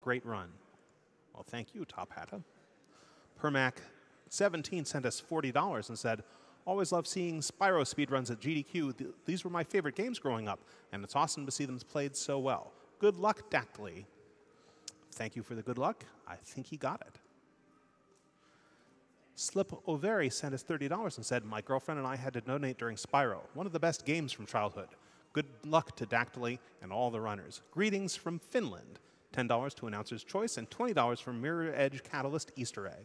Great run. Well, thank you, Top Hatta. Permac17 sent us $40 and said, always love seeing Spyro speedruns at GDQ. These were my favorite games growing up, and it's awesome to see them played so well. Good luck, Dactyly. Thank you for the good luck. I think he got it. Slip Overi sent us $30 and said, my girlfriend and I had to donate during Spyro, one of the best games from childhood. Good luck to Dactyly and all the runners. Greetings from Finland. $10 to Announcer's Choice and $20 from Mirror Edge Catalyst Easter Egg.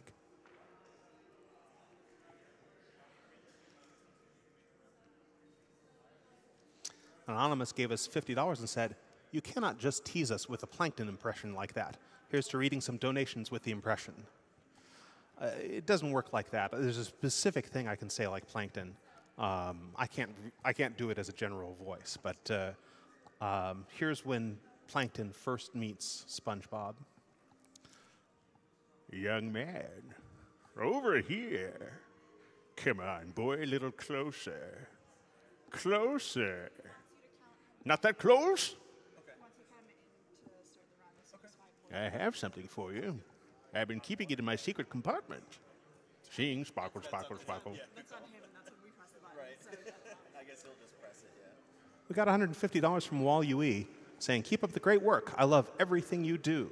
Anonymous gave us $50 and said, you cannot just tease us with a Plankton impression like that. Here's to reading some donations with the impression. It doesn't work like that. There's a specific thing I can say like Plankton. I can't do it as a general voice, but here's when Plankton first meets SpongeBob. Young man, over here. Come on, boy, a little closer. Closer. Not that close? Okay. I have something for you. I've been keeping it in my secret compartment. Seeing sparkle, sparkle, sparkle. Yeah. That's on him, and that's when we press the button. Right. So, yeah. I guess he'll just press it, yeah. We got $150 from Wall UE saying, keep up the great work. I love everything you do.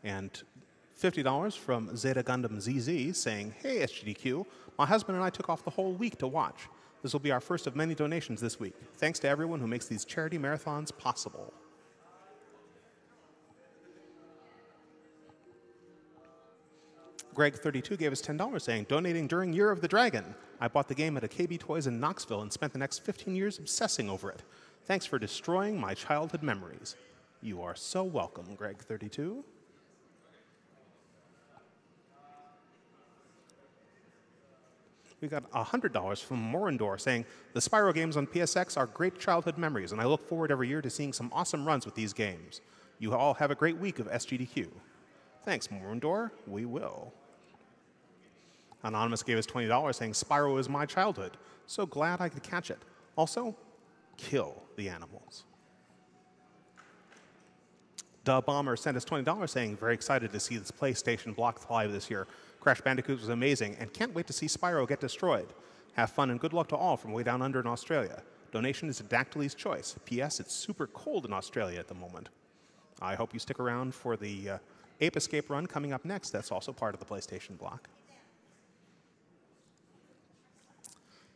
And $50 from Zeta Gundam ZZ saying, hey, SGDQ, my husband and I took off the whole week to watch. This will be our first of many donations this week. Thanks to everyone who makes these charity marathons possible. Greg32 gave us $10 saying, donating during Year of the Dragon. I bought the game at a KB Toys in Knoxville and spent the next 15 years obsessing over it. Thanks for destroying my childhood memories. You are so welcome, Greg32. We got $100 from Morindor saying, the Spyro games on PSX are great childhood memories, and I look forward every year to seeing some awesome runs with these games. You all have a great week of SGDQ. Thanks, Morindor. We will. Anonymous gave us $20 saying, Spyro is my childhood. So glad I could catch it. Also, kill the animals. Da Bomber sent us $20 saying, very excited to see this PlayStation Block live this year. Crash Bandicoot was amazing and can't wait to see Spyro get destroyed. Have fun and good luck to all from way down under in Australia. Donation is a Dactyly's choice. P.S. It's super cold in Australia at the moment. I hope you stick around for the Ape Escape run coming up next. That's also part of the PlayStation Block.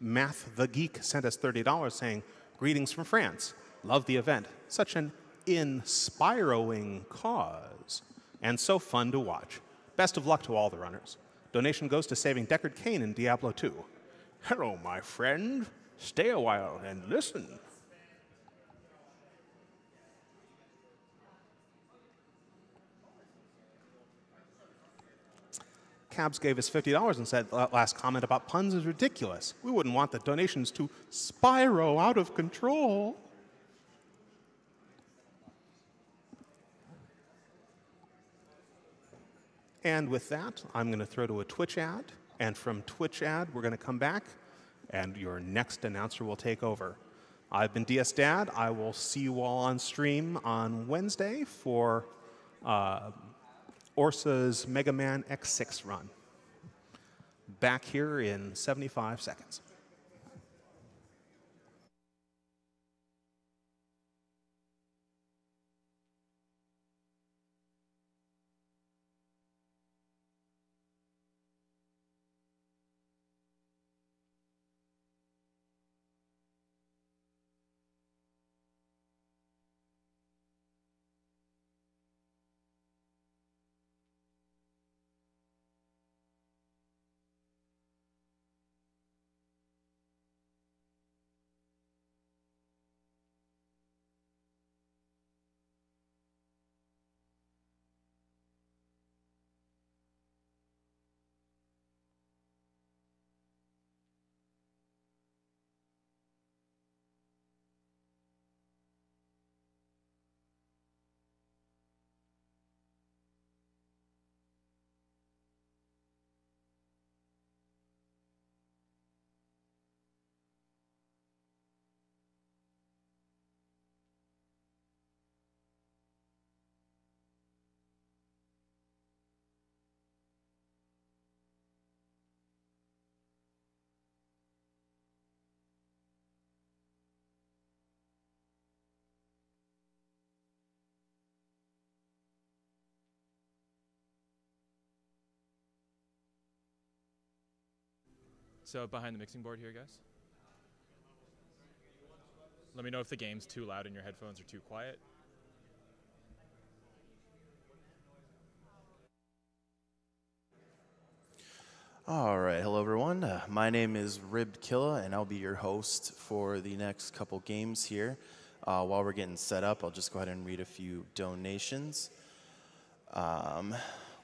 Math the Geek sent us $30 saying, greetings from France. Love the event. Such an inspiring cause and so fun to watch. Best of luck to all the runners. Donation goes to saving Deckard Cain in Diablo 2. Hello, my friend. Stay a while and listen. Cabs gave us $50 and said, that last comment about puns is ridiculous. We wouldn't want the donations to Spyro out of control. And with that, I'm going to throw to a Twitch ad. And from Twitch ad, we're going to come back, and your next announcer will take over. I've been DS Dad. I will see you all on stream on Wednesday for Orsa's Mega Man X6 run. Back here in 75 seconds. So behind the mixing board here, guys. Let me know if the game's too loud and your headphones are too quiet. All right, hello everyone. My name is Ribbed Killa, and I'll be your host for the next couple games here. While we're getting set up, I'll just go ahead and read a few donations.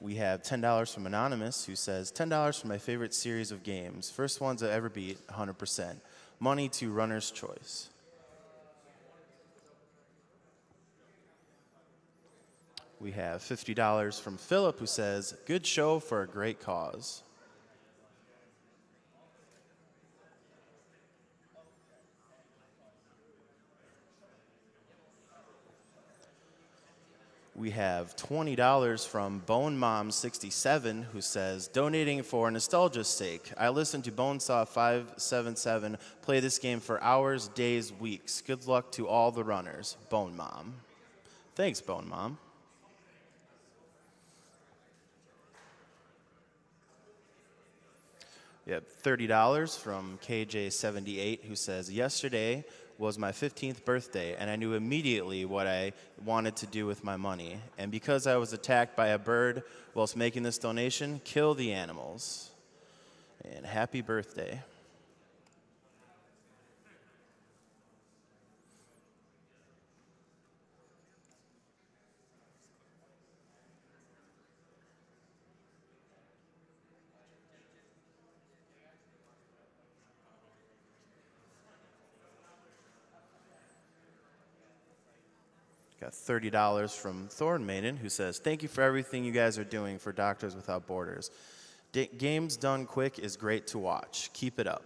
We have $10 from Anonymous, who says, $10 for my favorite series of games. First ones I ever beat, 100%. Money to Runner's Choice. We have $50 from Philip, who says, good show for a great cause. We have $20 from Bone Mom 67, who says, donating for nostalgia's sake. I listened to Bonesaw 577 play this game for hours, days, weeks. Good luck to all the runners. Bone Mom. Thanks, Bone Mom. We have $30 from KJ78, who says, yesterday was my 15th birthday, and I knew immediately what I wanted to do with my money. And because I was attacked by a bird whilst making this donation, kill the animals. And happy birthday. Got $30 from Thorn Maiden, who says, thank you for everything you guys are doing for Doctors Without Borders. Games done quick is great to watch. Keep it up.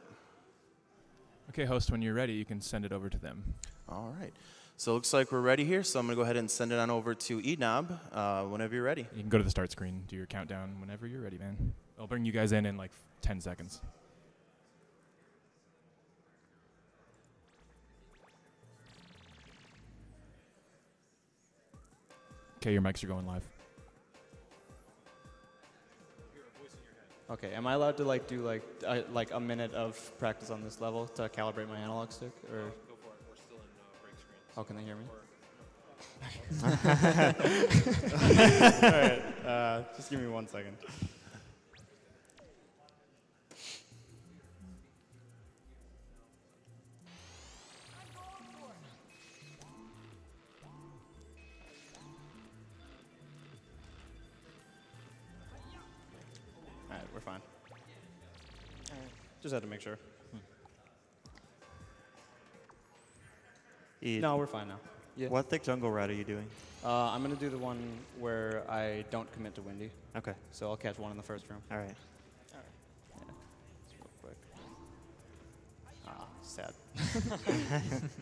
Okay, host, when you're ready, you can send it over to them. All right. So it looks like we're ready here, so I'm going to go ahead and send it on over to Eednob whenever you're ready. You can go to the start screen, do your countdown whenever you're ready, man. I'll bring you guys in like 10 seconds. Okay, your mics are going live. Okay, am I allowed to do like a minute of practice on this level to calibrate my analog stick, or? Go for it. We're still in break screens. How can they hear me? All right, just give me 1 second. All right, we're fine. Just had to make sure. No, we're fine now. Yeah. What thick jungle route are you doing? I'm going to do the one where I don't commit to Windy. Okay. So I'll catch one in the first room. All right. Yeah. Just real quick. Ah, sad.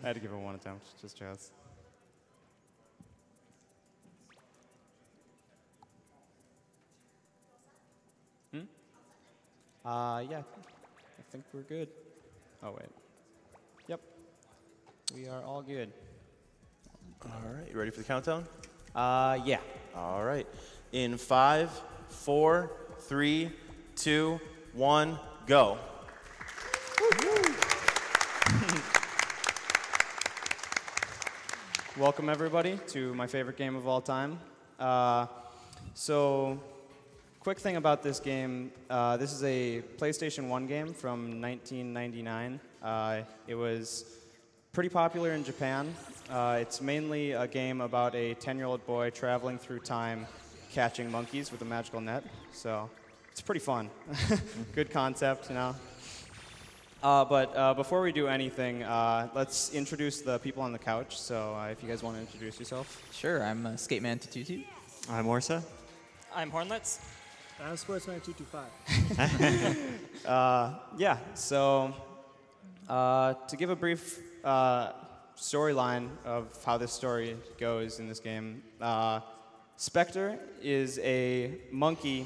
I had to give it one attempt, just chance. Yeah, I think we're good. Oh, wait. Yep. We are all good. All right, you ready for the countdown? Yeah. All right. In 5, 4, 3, 2, 1, go. Welcome, everybody, to my favorite game of all time. So, quick thing about this game, this is a PlayStation 1 game from 1999. It was pretty popular in Japan. It's mainly a game about a 10-year-old boy traveling through time, catching monkeys with a magical net. So, it's pretty fun. Good concept, you know. But before we do anything, let's introduce the people on the couch. So if you guys want to introduce yourself. Sure, I'm Skateman222. I'm Orsa. I'm Hornlets. I'm Sportsman225. Yeah, so to give a brief storyline of how this story goes in this game, Spectre is a monkey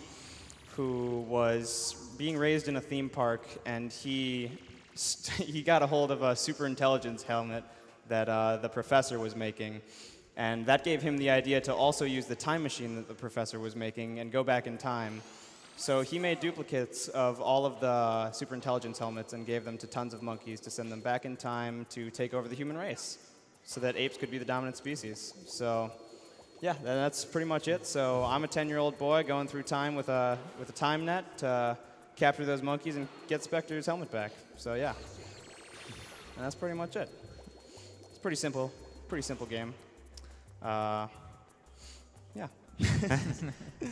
who was being raised in a theme park, and he got a hold of a super intelligence helmet that the professor was making, and that gave him the idea to also use the time machine that the professor was making and go back in time. So he made duplicates of all of the super intelligence helmets and gave them to tons of monkeys to send them back in time to take over the human race so that apes could be the dominant species. So yeah, that's pretty much it. So I'm a 10-year-old boy going through time with a time net to capture those monkeys and get Spectre's helmet back. So yeah, and that's pretty much it. It's pretty simple game. Yeah.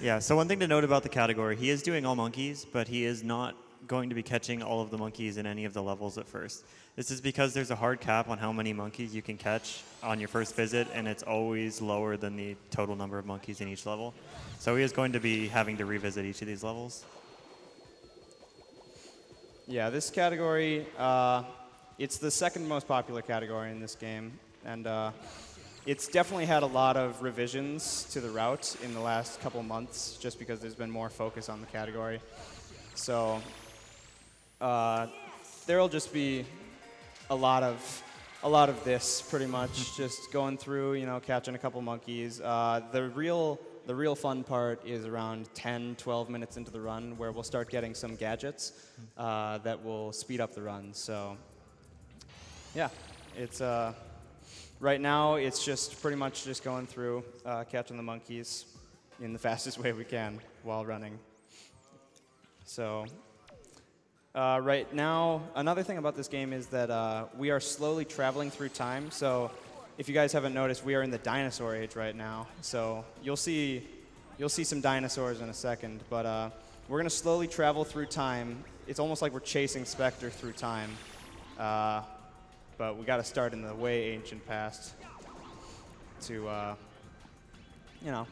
Yeah, so one thing to note about the category, he is doing all monkeys, but he is not going to be catching all of the monkeys in any of the levels at first. This is because there's a hard cap on how many monkeys you can catch on your first visit, and it's always lower than the total number of monkeys in each level. So he is going to be having to revisit each of these levels. Yeah, this category, it's the second most popular category in this game, and it's definitely had a lot of revisions to the route in the last couple months, just because there's been more focus on the category. So there'll just be a lot of this, pretty much, just going through, you know, catching a couple monkeys. The real fun part is around 10, 12 minutes into the run, where we'll start getting some gadgets that will speed up the run. So yeah, it's right now it's just pretty much just going through catching the monkeys in the fastest way we can while running. So right now, another thing about this game is that we are slowly traveling through time. So if you guys haven't noticed, we are in the dinosaur age right now. So you'll see some dinosaurs in a second, but we're going to slowly travel through time. It's almost like we're chasing Spectre through time. But we got to start in the way ancient past to, you know,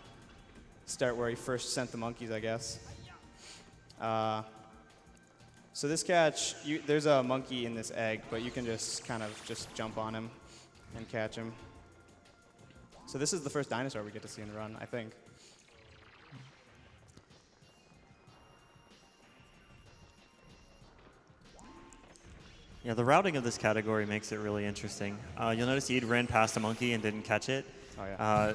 start where he first sent the monkeys, I guess. So this catch, there's a monkey in this egg, but you can just kind of just jump on him and catch him. So this is the first dinosaur we get to see in the run, I think. Yeah, the routing of this category makes it really interesting. You'll notice Eid ran past a monkey and didn't catch it. Oh, yeah.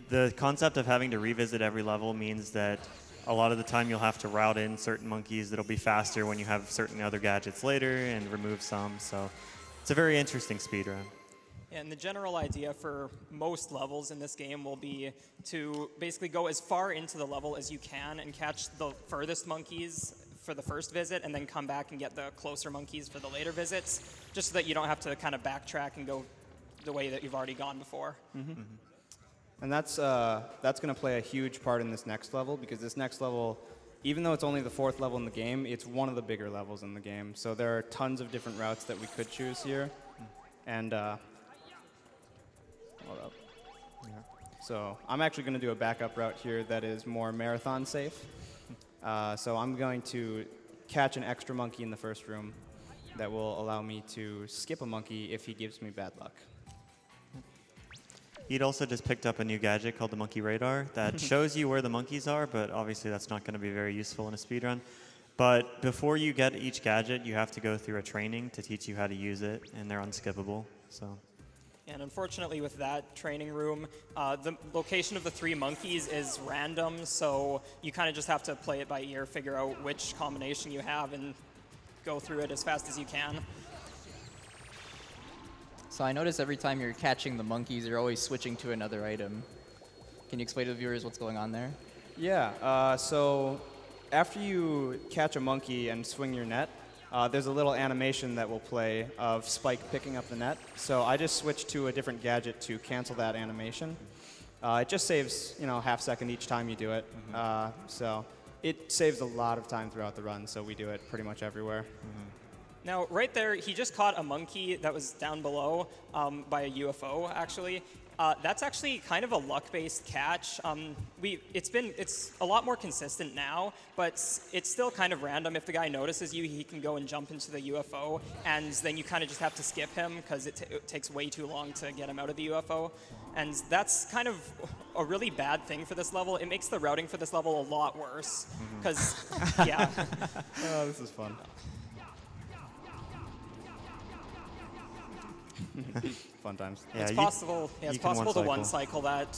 The concept of having to revisit every level means that a lot of the time you'll have to route in certain monkeys that'll be faster when you have certain other gadgets later and remove some. So it's a very interesting speed run. And the general idea for most levels in this game will be to basically go as far into the level as you can and catch the furthest monkeys for the first visit, and then come back and get the closer monkeys for the later visits, just so that you don't have to kind of backtrack and go the way that you've already gone before. Mm-hmm. Mm-hmm. And that's going to play a huge part in this next level, because this next level, even though it's only the 4th level in the game, it's one of the bigger levels in the game. So there are tons of different routes that we could choose here. And hold up. Yeah. So I'm actually going to do a backup route here that is more marathon safe. So I'm going to catch an extra monkey in the first room that will allow me to skip a monkey if he gives me bad luck. He'd also just picked up a new gadget called the Monkey Radar that shows you where the monkeys are, but obviously that's not going to be very useful in a speedrun. But before you get each gadget, you have to go through a training to teach you how to use it, and they're unskippable. So. And unfortunately with that training room, the location of the 3 monkeys is random, so you kind of just have to play it by ear, figure out which combination you have, and go through it as fast as you can. So I notice every time you're catching the monkeys, you're always switching to another item. Can you explain to the viewers what's going on there? Yeah, so after you catch a monkey and swing your net, there's a little animation that will play of Spike picking up the net. So I just switched to a different gadget to cancel that animation. It just saves, you know, half second each time you do it. Mm-hmm. So it saves a lot of time throughout the run, so we do it pretty much everywhere. Mm-hmm. Now, right there, he just caught a monkey that was down below by a UFO, actually. That's actually kind of a luck-based catch. It's a lot more consistent now, but it's still kind of random. If the guy notices you, he can go and jump into the UFO, and then you kind of just have to skip him because it takes way too long to get him out of the UFO. And that's kind of a really bad thing for this level. It makes the routing for this level a lot worse, because, yeah. Oh, this is fun. Fun times. Yeah, it's possible to one cycle that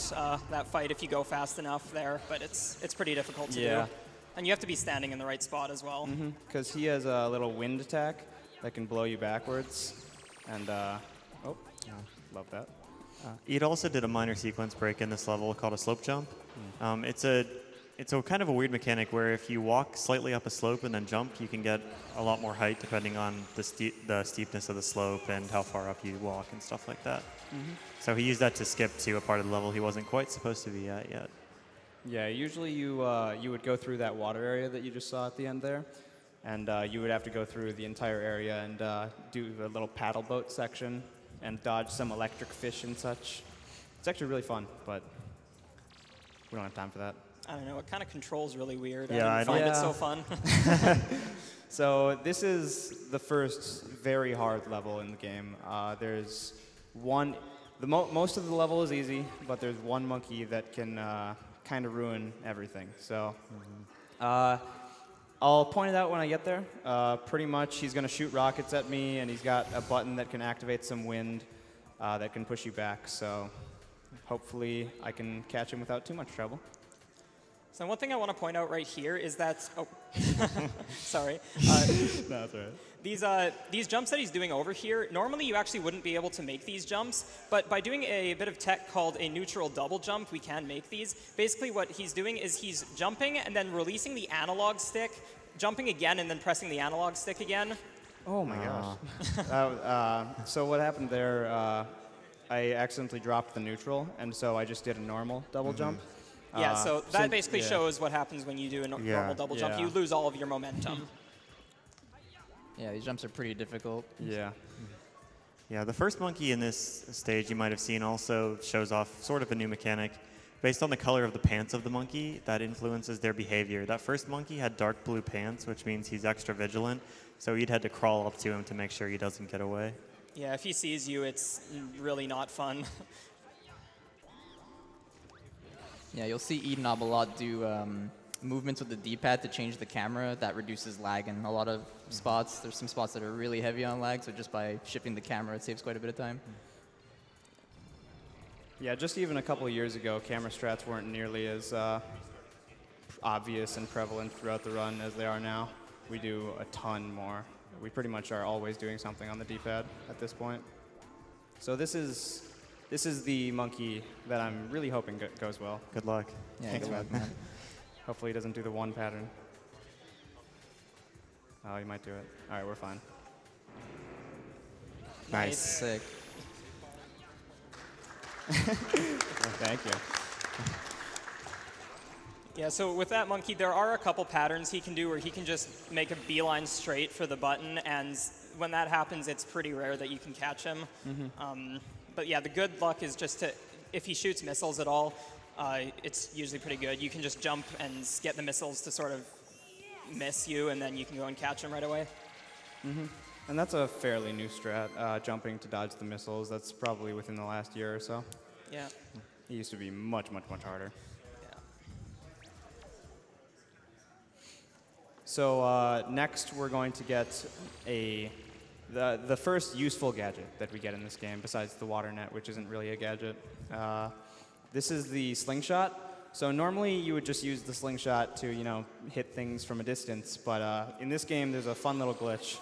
fight if you go fast enough there, but it's pretty difficult to do. And you have to be standing in the right spot as well. Because he has a little wind attack that can blow you backwards. And, oh, love that. Eid also did a minor sequence break in this level called a slope jump. It's a kind of a weird mechanic where if you walk slightly up a slope and then jump, you can get a lot more height depending on the steepness of the slope and how far up you walk and stuff like that. So he used that to skip to a part of the level he wasn't quite supposed to be at yet. Yeah, usually you would go through that water area that you just saw at the end there, and you would have to go through the entire area and do a little paddle boat section and dodge some electric fish and such. It's actually really fun, but we don't have time for that. I don't know, it kind of controls really weird. Yeah, I didn't find it so fun. So this is the first very hard level in the game. There's one, most of the level is easy, but there's one monkey that can kind of ruin everything. So I'll point it out when I get there. Pretty much he's going to shoot rockets at me, and he's got a button that can activate some wind that can push you back. So hopefully I can catch him without too much trouble. So one thing I want to point out right here is that, oh, sorry. No, that's all right. These jumps that he's doing over here, normally you actually wouldn't be able to make these jumps, but by doing a bit of tech called a neutral double jump, we can make these. Basically what he's doing is he's jumping and then releasing the analog stick, jumping again and then pressing the analog stick again. Oh my gosh. So what happened there, I accidentally dropped the neutral, and so I just did a normal double jump. Yeah, so that basically shows what happens when you do a normal double jump. You lose all of your momentum. Yeah, these jumps are pretty difficult. Yeah. Yeah, the first monkey in this stage you might have seen also shows off sort of a new mechanic. Based on the color of the pants of the monkey, that influences their behavior. That first monkey had dark blue pants, which means he's extra vigilant, so you'd had to crawl up to him to make sure he doesn't get away. Yeah, if he sees you, it's really not fun. Yeah, you'll see Eednob a lot do movements with the D-pad to change the camera. That reduces lag in a lot of spots. There's some spots that are really heavy on lag, so just by shifting the camera, it saves quite a bit of time. Yeah, just even a couple of years ago, camera strats weren't nearly as obvious and prevalent throughout the run as they are now. We do a ton more. We pretty much are always doing something on the D-pad at this point. So this is the monkey that I'm really hoping goes well. Good luck. Yeah, Thanks, good luck, man. Hopefully he doesn't do the one pattern. Oh, he might do it. All right, we're fine. Nice. Sick. Thank you. Yeah, so with that monkey, there are a couple patterns he can do where he can just make a beeline straight for the button, and when that happens, it's pretty rare that you can catch him. But yeah, the good luck is just to, if he shoots missiles at all, it's usually pretty good. You can just jump and get the missiles to sort of miss you, and then you can go and catch him right away. And that's a fairly new strat, jumping to dodge the missiles. That's probably within the last year or so. Yeah. It used to be much, much, much harder. Yeah. So next we're going to get the first useful gadget that we get in this game, besides the water net, which isn't really a gadget. This is the slingshot. So normally you would just use the slingshot to, hit things from a distance, but in this game there's a fun little glitch,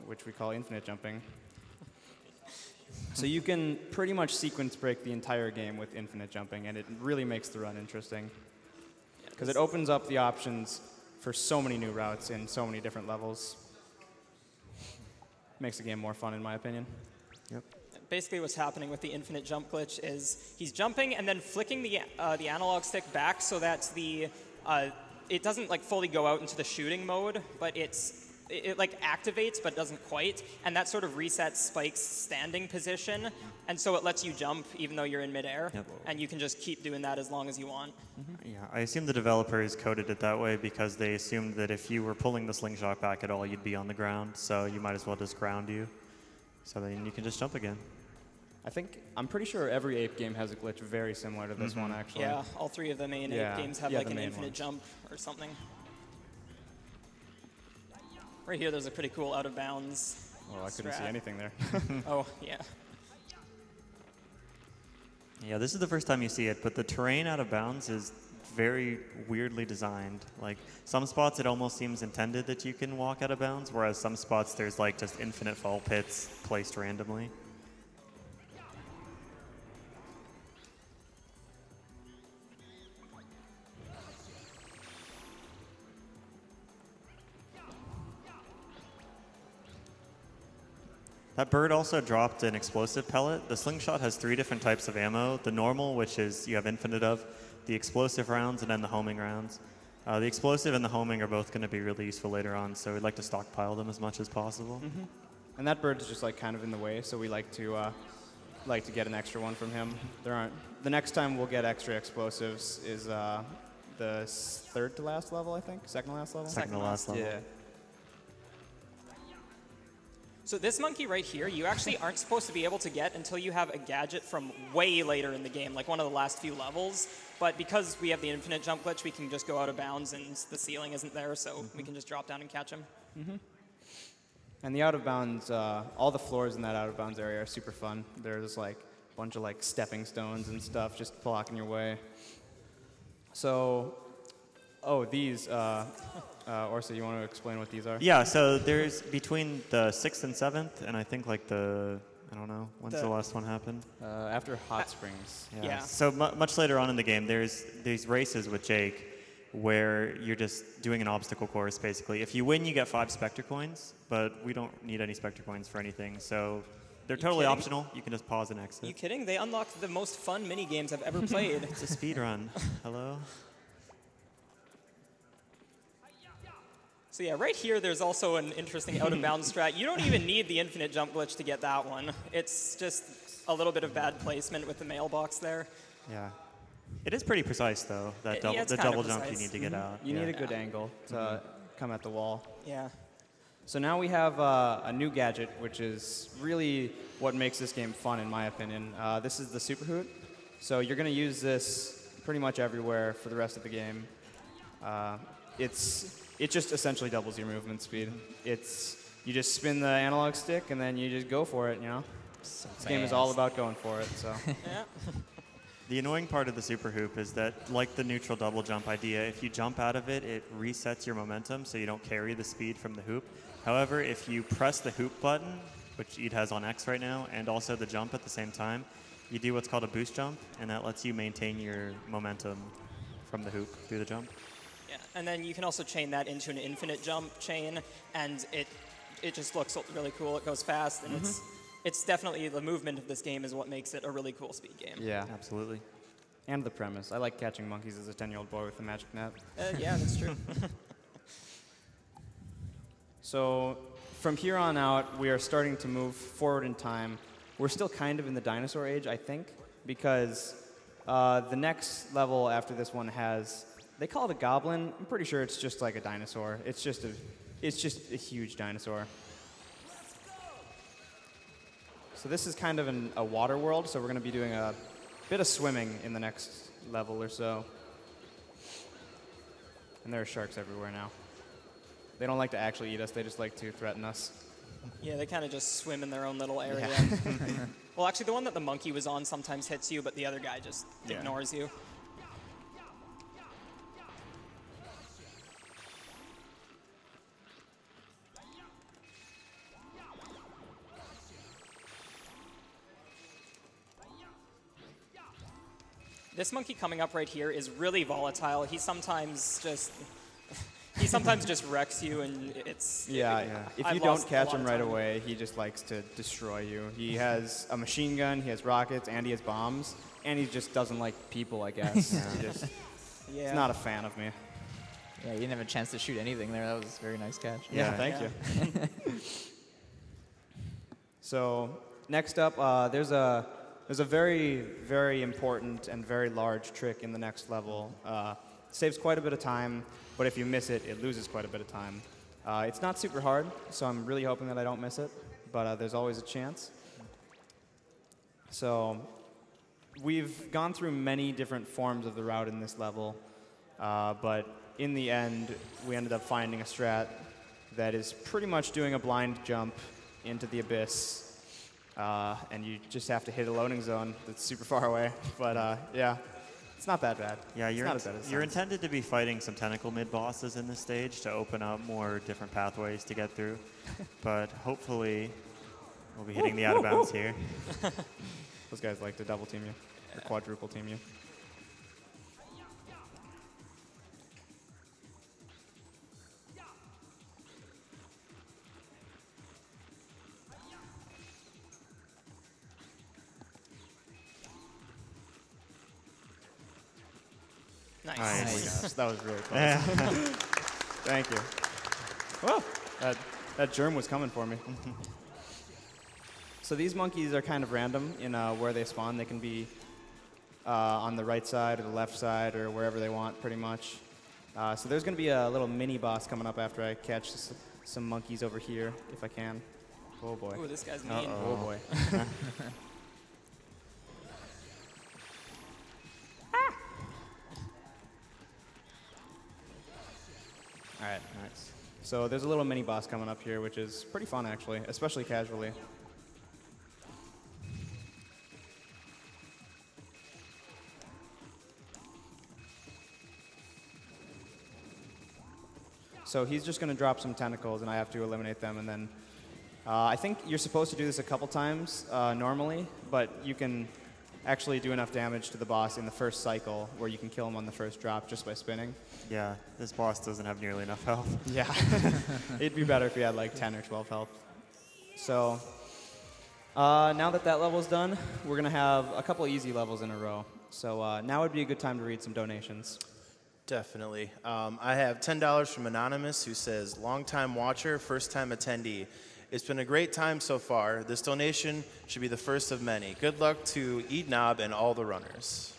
which we call infinite jumping. So you can pretty much sequence break the entire game with infinite jumping, and it really makes the run interesting. Because it opens up the options for so many new routes in so many different levels. Makes the game more fun, in my opinion. Yep. Basically what's happening with the infinite jump glitch is he's jumping and then flicking the analog stick back so that it doesn't fully go out into the shooting mode, but it activates but doesn't quite, and that sort of resets Spike's standing position, and so it lets you jump even though you're in midair, and you can just keep doing that as long as you want. Yeah, I assume the developers coded it that way because they assumed that if you were pulling the slingshot back at all, you'd be on the ground, so you might as well just ground you, so then you can just jump again. I'm pretty sure every Ape game has a glitch very similar to this one, actually. Yeah, all three of the main Ape games have an infinite jump or something. Right here, there's a pretty cool out of bounds. Oh, I couldn't see anything there. Oh, yeah. Yeah, this is the first time you see it, but the terrain out of bounds is very weirdly designed. Like some spots it almost seems intended that you can walk out of bounds, whereas some spots there's like just infinite fall pits placed randomly. That bird also dropped an explosive pellet. The slingshot has 3 different types of ammo. The normal, which is you have infinite of, the explosive rounds, and then the homing rounds. The explosive and the homing are both going to be really useful later on, so we'd like to stockpile them as much as possible. Mm-hmm. And that bird's just like kind of in the way, so we like to get an extra one from him. The next time we'll get extra explosives is the 3rd to last level, I think? 2nd to last level? Second to last level. Yeah. So this monkey right here, you actually aren't supposed to be able to get until you have a gadget from way later in the game, like one of the last few levels. But because we have the infinite jump glitch, we can just go out of bounds and the ceiling isn't there, so we can just drop down and catch him. Mm-hmm. And the out of bounds, all the floors in that out of bounds area are super fun. There's like a bunch of like stepping stones and stuff just blocking your way. So, these. Orsa, you want to explain what these are? Yeah, so there's between the 6th and 7th, and I think like I don't know, when's the last one happen? After Hot Springs. Yeah. So much later on in the game, there's these races with Jake where you're just doing an obstacle course, basically. If you win, you get 5 Spectre coins, but we don't need any Spectre coins for anything, so they're totally optional. You can just pause and exit. You kidding? They unlocked the most fun mini games I've ever played. It's a speed run. Hello? So yeah, right here there's also an interesting out-of-bounds strat. You don't even need the infinite jump glitch to get that one. It's just a little bit of bad placement with the mailbox there. Yeah. It is pretty precise, though, that the double jump you need to get out. You need a good angle to come at the wall. Yeah. So now we have a new gadget, which is really what makes this game fun, in my opinion. This is the Super Hoot. So you're going to use this pretty much everywhere for the rest of the game. It just essentially doubles your movement speed. You just spin the analog stick and then you just go for it, you know? So this game is all about going for it, so. Yeah. The annoying part of the super hoop is that, like the neutral double jump idea, if you jump out of it, it resets your momentum so you don't carry the speed from the hoop. However, if you press the hoop button, which Eid has on X right now, and also the jump at the same time, you do what's called a boost jump, and that lets you maintain your momentum from the hoop through the jump. Yeah, and then you can also chain that into an infinite jump chain, and it just looks really cool. It goes fast, and it's definitely the movement of this game is what makes it a really cool speed game. Yeah, absolutely. And the premise. I like catching monkeys as a 10-year-old boy with a magic net. Yeah, that's true. So from here on out, we are starting to move forward in time. We're still kind of in the dinosaur age, I think, because the next level after this one has, they call it a goblin. I'm pretty sure it's just like a dinosaur. It's just a huge dinosaur. So this is kind of a water world, so we're going to be doing a bit of swimming in the next level or so. And there are sharks everywhere now. They don't like to actually eat us, they just like to threaten us. Yeah, they kind of just swim in their own little area. Yeah. Well, actually, the one that the monkey was on sometimes hits you, but the other guy just ignores you. This monkey coming up right here is really volatile. He sometimes just wrecks you, and it's If you don't catch him right away, he just likes to destroy you. He has a machine gun, he has rockets, and he has bombs, and he just doesn't like people, I guess. He's not a fan of me. Yeah, you didn't have a chance to shoot anything there. That was a very nice catch. Yeah, thank you. So next up, there's a very, very important and very large trick in the next level. Saves quite a bit of time, but if you miss it, it loses quite a bit of time. It's not super hard, so I'm really hoping that I don't miss it, but there's always a chance. So we've gone through many different forms of the route in this level, but in the end, we ended up finding a strat that is pretty much doing a blind jump into the abyss. And you just have to hit a loading zone that's super far away. But yeah, It's not that bad. Yeah, it's not as bad as it you're sounds. intended to be fighting some tentacle mid-bosses in this stage to open up more different pathways to get through. But hopefully, we'll be hitting the out of bounds here. Those guys like to double team you, or quadruple team you. Nice. Oh my gosh, that was really close. Thank you. Whoa, that germ was coming for me. So these monkeys are kind of random in where they spawn. They can be on the right side or the left side or wherever they want, pretty much. So there's going to be a little mini boss coming up after I catch some monkeys over here, if I can. Oh boy. Ooh, this guy's mean. Oh boy. All right, nice. So there's a little mini boss coming up here, which is pretty fun actually, especially casually. So he's just going to drop some tentacles, and I have to eliminate them, and then I think you're supposed to do this a couple times normally, but you can actually do enough damage to the boss in the first cycle where you can kill him on the first drop just by spinning. Yeah, this boss doesn't have nearly enough health. Yeah. It'd be better if he had like 10 or 12 health. So now that level's done, we're going to have a couple easy levels in a row. So now would be a good time to read some donations. Definitely. I have $10 from Anonymous, who says, long-time watcher, first-time attendee. It's been a great time so far. This donation should be the first of many. Good luck to Eednob and all the runners.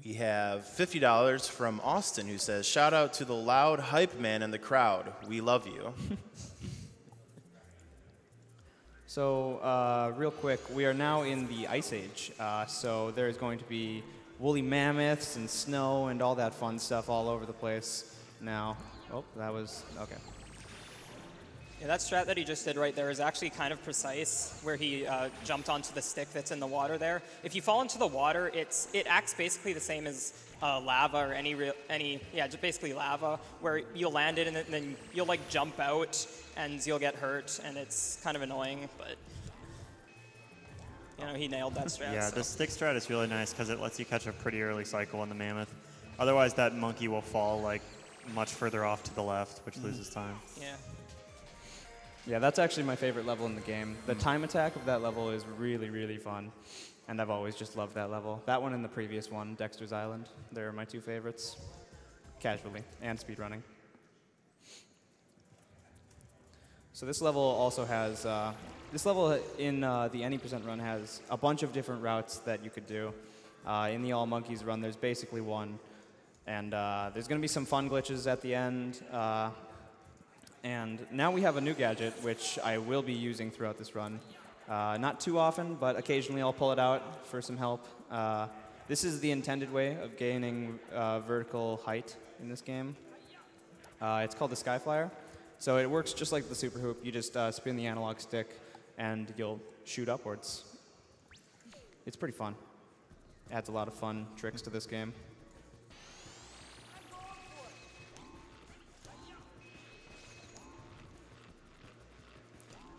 We have $50 from Austin, who says, shout out to the loud hype man in the crowd. We love you. So real quick, we are now in the Ice Age. So there's going to be woolly mammoths and snow and all that fun stuff all over the place now. Oh, that was, okay. Yeah, that strat that he just did right there is actually kind of precise, where he jumped onto the stick that's in the water there. If you fall into the water, it acts basically the same as lava or just basically lava, where you'll land it and then you'll like jump out and you'll get hurt, and it's kind of annoying, but you know, he nailed that strat. Yeah, so. the stick strat is really nice because it lets you catch a pretty early cycle on the mammoth. Otherwise, that monkey will fall like much further off to the left, which loses time. Yeah. Yeah, that's actually my favorite level in the game. The time attack of that level is really, really fun, and I've always just loved that level. That one and the previous one, Dexter's Island, they're my two favorites, casually, and speedrunning. So this level also has, this level in the Any Percent run has a bunch of different routes that you could do. In the All Monkeys run, there's basically one, and there's going to be some fun glitches at the end. And now we have a new gadget, which I will be using throughout this run. Not too often, but occasionally I'll pull it out for some help. This is the intended way of gaining vertical height in this game. It's called the Sky Flyer. So it works just like the Super Hoop. You just spin the analog stick, and you'll shoot upwards. It's pretty fun. Adds a lot of fun tricks to this game.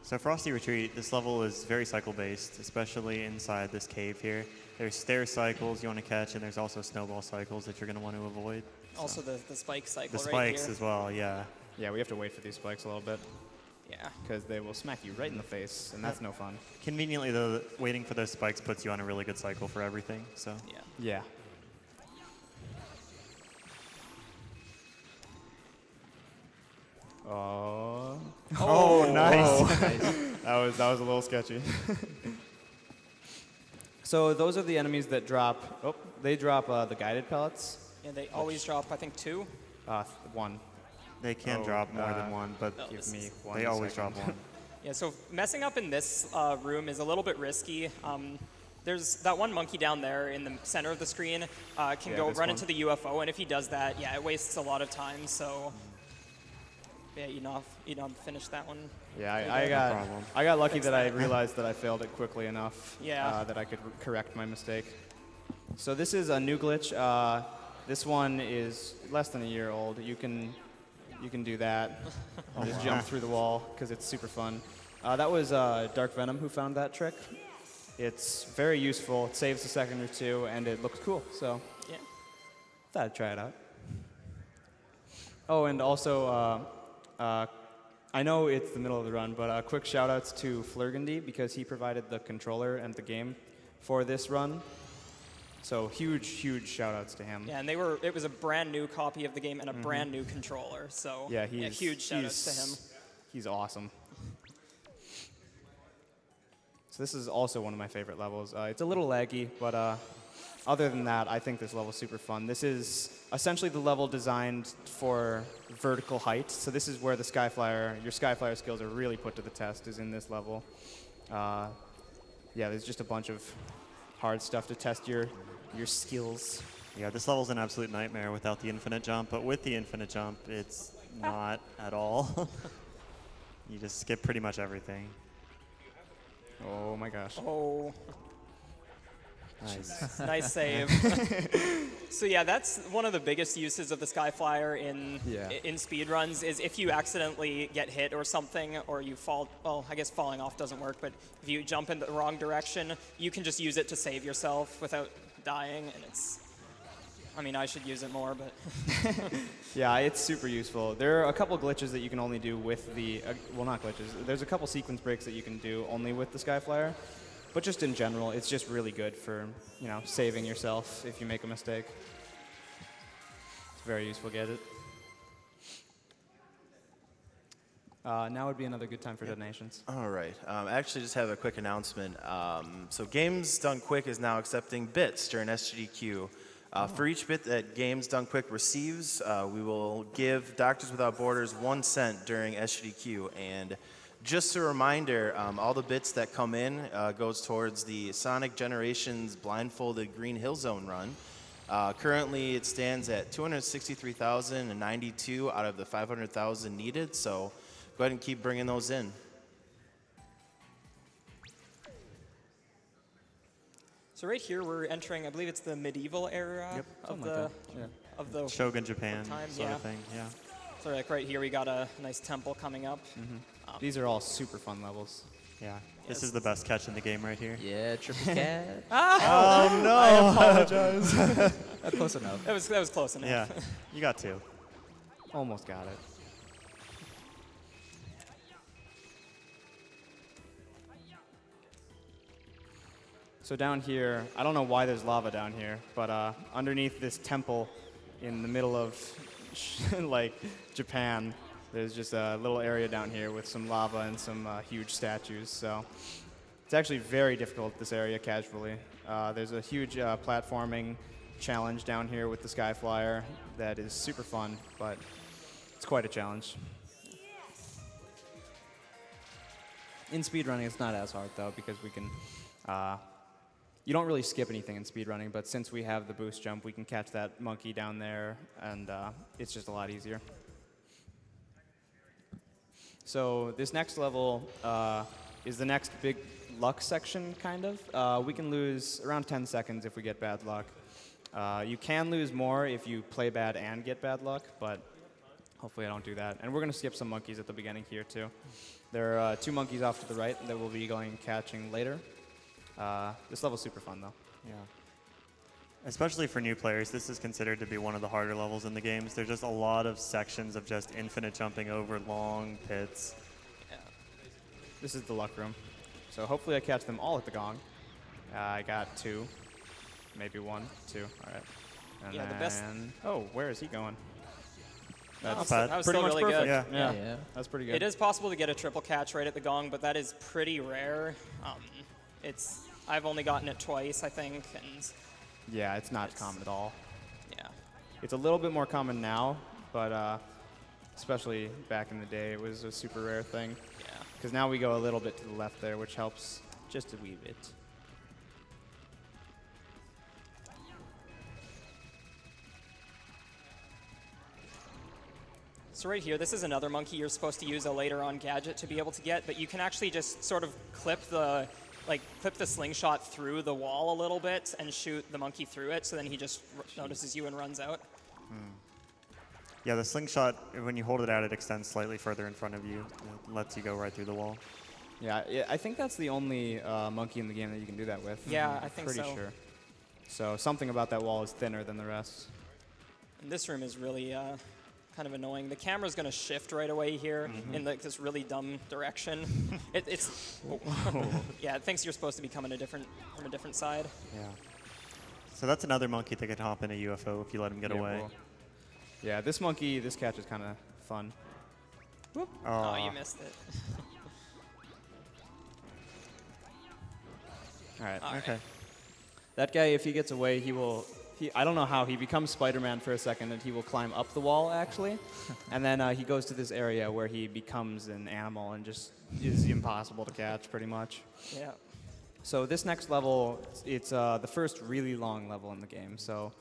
So Frosty Retreat, this level is very cycle-based, especially inside this cave here. There's stair cycles you want to catch, and there's also snowball cycles that you're going to want to avoid. Also the spike cycle the right here. spikes as well, yeah. Yeah, we have to wait for these spikes a little bit. Yeah. Because they will smack you right in the face, and that's no fun. Conveniently, though, waiting for those spikes puts you on a really good cycle for everything, so. Yeah. Yeah. Oh. Oh, nice. That was a little sketchy. So those are the enemies that drop. Oh, they drop the guided pellets. Yeah, they always drop, I think, 2. One. They can drop more than one, but Give me one they always second. drop one. Yeah, so messing up in this room is a little bit risky. There's that one monkey down there in the center of the screen can Yeah, go this run one. into the UFO, and if he does that, yeah, it wastes a lot of time, so Yeah, Eednob finished that one. Yeah, problem. I got lucky Fix that I that. realized that I failed it quickly enough Yeah. that I could correct my mistake. So this is a new glitch. This one is less than a year old. You can do that. Just jump through the wall because it's super fun. That was Dark Venom who found that trick. It's very useful. It saves a second or two, and it looks cool. So Yeah. thought I'd try it out. Oh, and also, I know it's the middle of the run, but quick shout-outs to Flurgandy because he provided the controller and the game for this run. So huge shout-outs to him. Yeah, and it was a brand new copy of the game and a brand new controller. So Yeah, huge shout-outs to him. He's awesome. So this is also one of my favorite levels. It's a little laggy, but other than that, I think this level's super fun. This is essentially the level designed for vertical height. So this is where your Skyflyer skills are really put to the test, is in this level. Yeah, there's just a bunch of hard stuff to test your skills. Yeah, this level's an absolute nightmare without the infinite jump, but with the infinite jump, it's not at all. You just skip pretty much everything. Oh my gosh. Oh, Nice. nice save. So yeah, that's one of the biggest uses of the Skyflyer in speedruns is if you accidentally get hit or something, or you fall. Well, I guess falling off doesn't work, but if you jump in the wrong direction, you can just use it to save yourself without dying, and it's. I mean, I should use it more, but. Yeah, it's super useful. There are a couple glitches that you can only do with the, well, not glitches. There's a couple sequence breaks that you can do only with the Skyflyer, but just in general, it's just really good for, saving yourself if you make a mistake. It's a very useful gadget. Now would be another good time for donations. All right. I actually just have a quick announcement. So Games Done Quick is now accepting bits during SGDQ. For each bit that Games Done Quick receives, we will give Doctors Without Borders 1 cent during SGDQ. And just a reminder, all the bits that come in goes towards the Sonic Generations Blindfolded Green Hill Zone run. Currently, it stands at 263,092 out of the 500,000 needed. So go ahead and keep bringing those in. So right here we're entering, I believe it's the medieval era of the of the Shogun Japan time, sort of thing, yeah. So like right here we got a nice temple coming up. These are all super fun levels. Yeah, this is the best catch in the game right here. Yeah, triple catch. Oh no! I apologize. That's close enough. That was close enough. Yeah, you got two. Almost got it. So down here, I don't know why there's lava down here, but underneath this temple in the middle of like Japan, there's just a little area down here with some lava and some huge statues. So it's actually very difficult, this area, casually. There's a huge platforming challenge down here with the Skyflyer that is super fun, but it's quite a challenge. In speedrunning, it's not as hard, though, because we can... you don't really skip anything in speedrunning, but since we have the boost jump, we can catch that monkey down there, and it's just a lot easier. So this next level is the next big luck section, kind of. We can lose around 10 seconds if we get bad luck. You can lose more if you play bad and get bad luck, but hopefully I don't do that. And we're going to skip some monkeys at the beginning here, too. There are 2 monkeys off to the right that we'll be going catching later. This level's super fun, though. Yeah. Especially for new players, this is considered to be one of the harder levels in the games. There's just a lot of sections of just infinite jumping over long pits. Yeah. This is the luck room. So hopefully I catch them all at the gong. I got 2. Maybe 1, 2. All right. And Yeah, then, the best- oh, where is he going? That's bad. that was pretty still much really perfect. good. Yeah. That's pretty good. It is possible to get a triple catch right at the gong, but that is pretty rare. I've only gotten it twice, I think, and Yeah, it's not common at all. yeah. It's a little bit more common now, but especially back in the day, it was a super rare thing. Yeah. Because now we go a little bit to the left there, which helps just a wee bit. So So right here, this is another monkey you're supposed to use a later on gadget to be able to get, but you can actually just sort of clip the slingshot through the wall a little bit and shoot the monkey through it, so then he just notices you and runs out. Yeah, the slingshot, when you hold it out, it extends slightly further in front of you. It lets you go right through the wall. Yeah, I think that's the only monkey in the game that you can do that with. Yeah, I think so. Pretty sure. So something about that wall is thinner than the rest. And this room is really kind of annoying. The camera's going to shift right away here in like this really dumb direction. Yeah, it thinks you're supposed to be coming from a different side. Yeah. So that's another monkey that can hop in a UFO if you let him get away. Cool. Yeah, this catch is kind of fun. Whoop. Oh, you missed it. All right. Okay. That guy, if he gets away, I don't know how, he becomes Spider-Man for a second, and he will climb up the wall, actually. And then he goes to this area where he becomes an animal and just is impossible to catch, pretty much. Yeah. So this next level, it's the first really long level in the game. So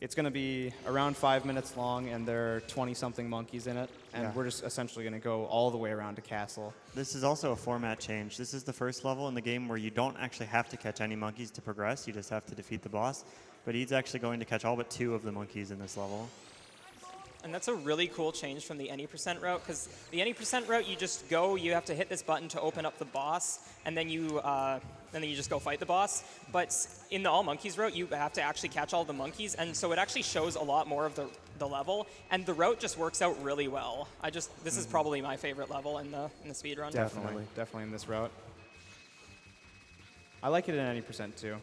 it's going to be around 5 minutes long, and there are 20-something monkeys in it. And we're just essentially going to go all the way around to Castle. This is also a format change. This is the first level in the game where you don't actually have to catch any monkeys to progress. You just have to defeat the boss. But Ede's actually going to catch all but 2 of the monkeys in this level. And that's a really cool change from the any % route, because the any % route, you just go, you have to hit this button to open up the boss, and then you just go fight the boss. But in the all monkeys route, you have to actually catch all the monkeys, and so it actually shows a lot more of the level, and the route just works out really well. This is probably my favorite level in the speedrun. Definitely in this route. I like it in any % too.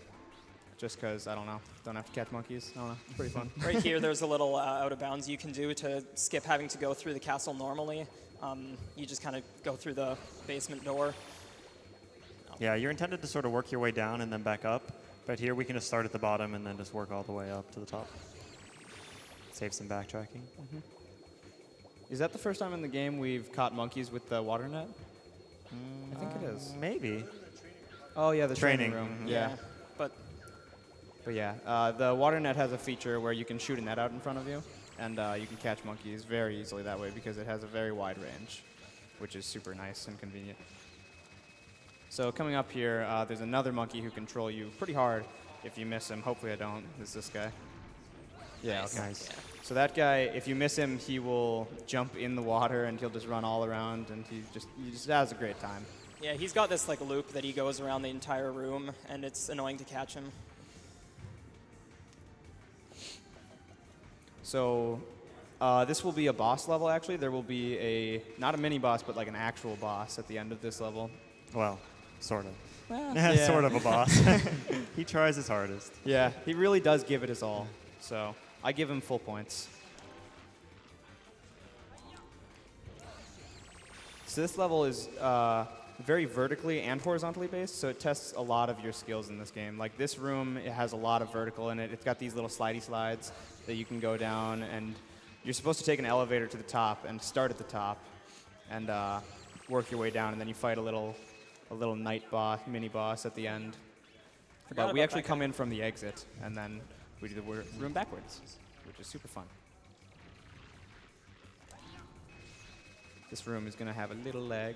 Just because, I don't know, don't have to catch monkeys. I don't know, it's pretty fun. Right here, there's a little out of bounds you can do to skip having to go through the castle normally. You just kind of go through the basement door. Yeah, you're intended to sort of work your way down and then back up. But here we can just start at the bottom and then just work all the way up to the top. Save some backtracking. Is that the first time in the game we've caught monkeys with the water net? I think it is. Maybe. Oh, yeah, the training room. Yeah. But yeah, the water net has a feature where you can shoot a net out in front of you, and you can catch monkeys very easily that way because it has a very wide range, which is super nice and convenient. So coming up here, there's another monkey who can control you pretty hard if you miss him. Hopefully I don't. It's this guy. Yeah, nice. okay. Nice. So that guy, if you miss him, he will jump in the water and he'll just run all around, and he just has a great time. Yeah, he's got this like loop that he goes around the entire room, and it's annoying to catch him. So this will be a boss level, actually. There will be not a mini-boss, but like an actual boss at the end of this level. Well, sort of. Yeah. Sort of a boss. He tries his hardest. Yeah, he really does give it his all. So I give him full points. So this level is very vertically and horizontally based, so it tests a lot of your skills in this game. Like this room, it has a lot of vertical in it. It's got these little slidey slides that you can go down, and you're supposed to take an elevator to the top and start at the top and work your way down, and then you fight a little night boss, mini boss at the end. But we actually come in from the exit, and then we do the room backwards, which is super fun. This room is going to have a little lag.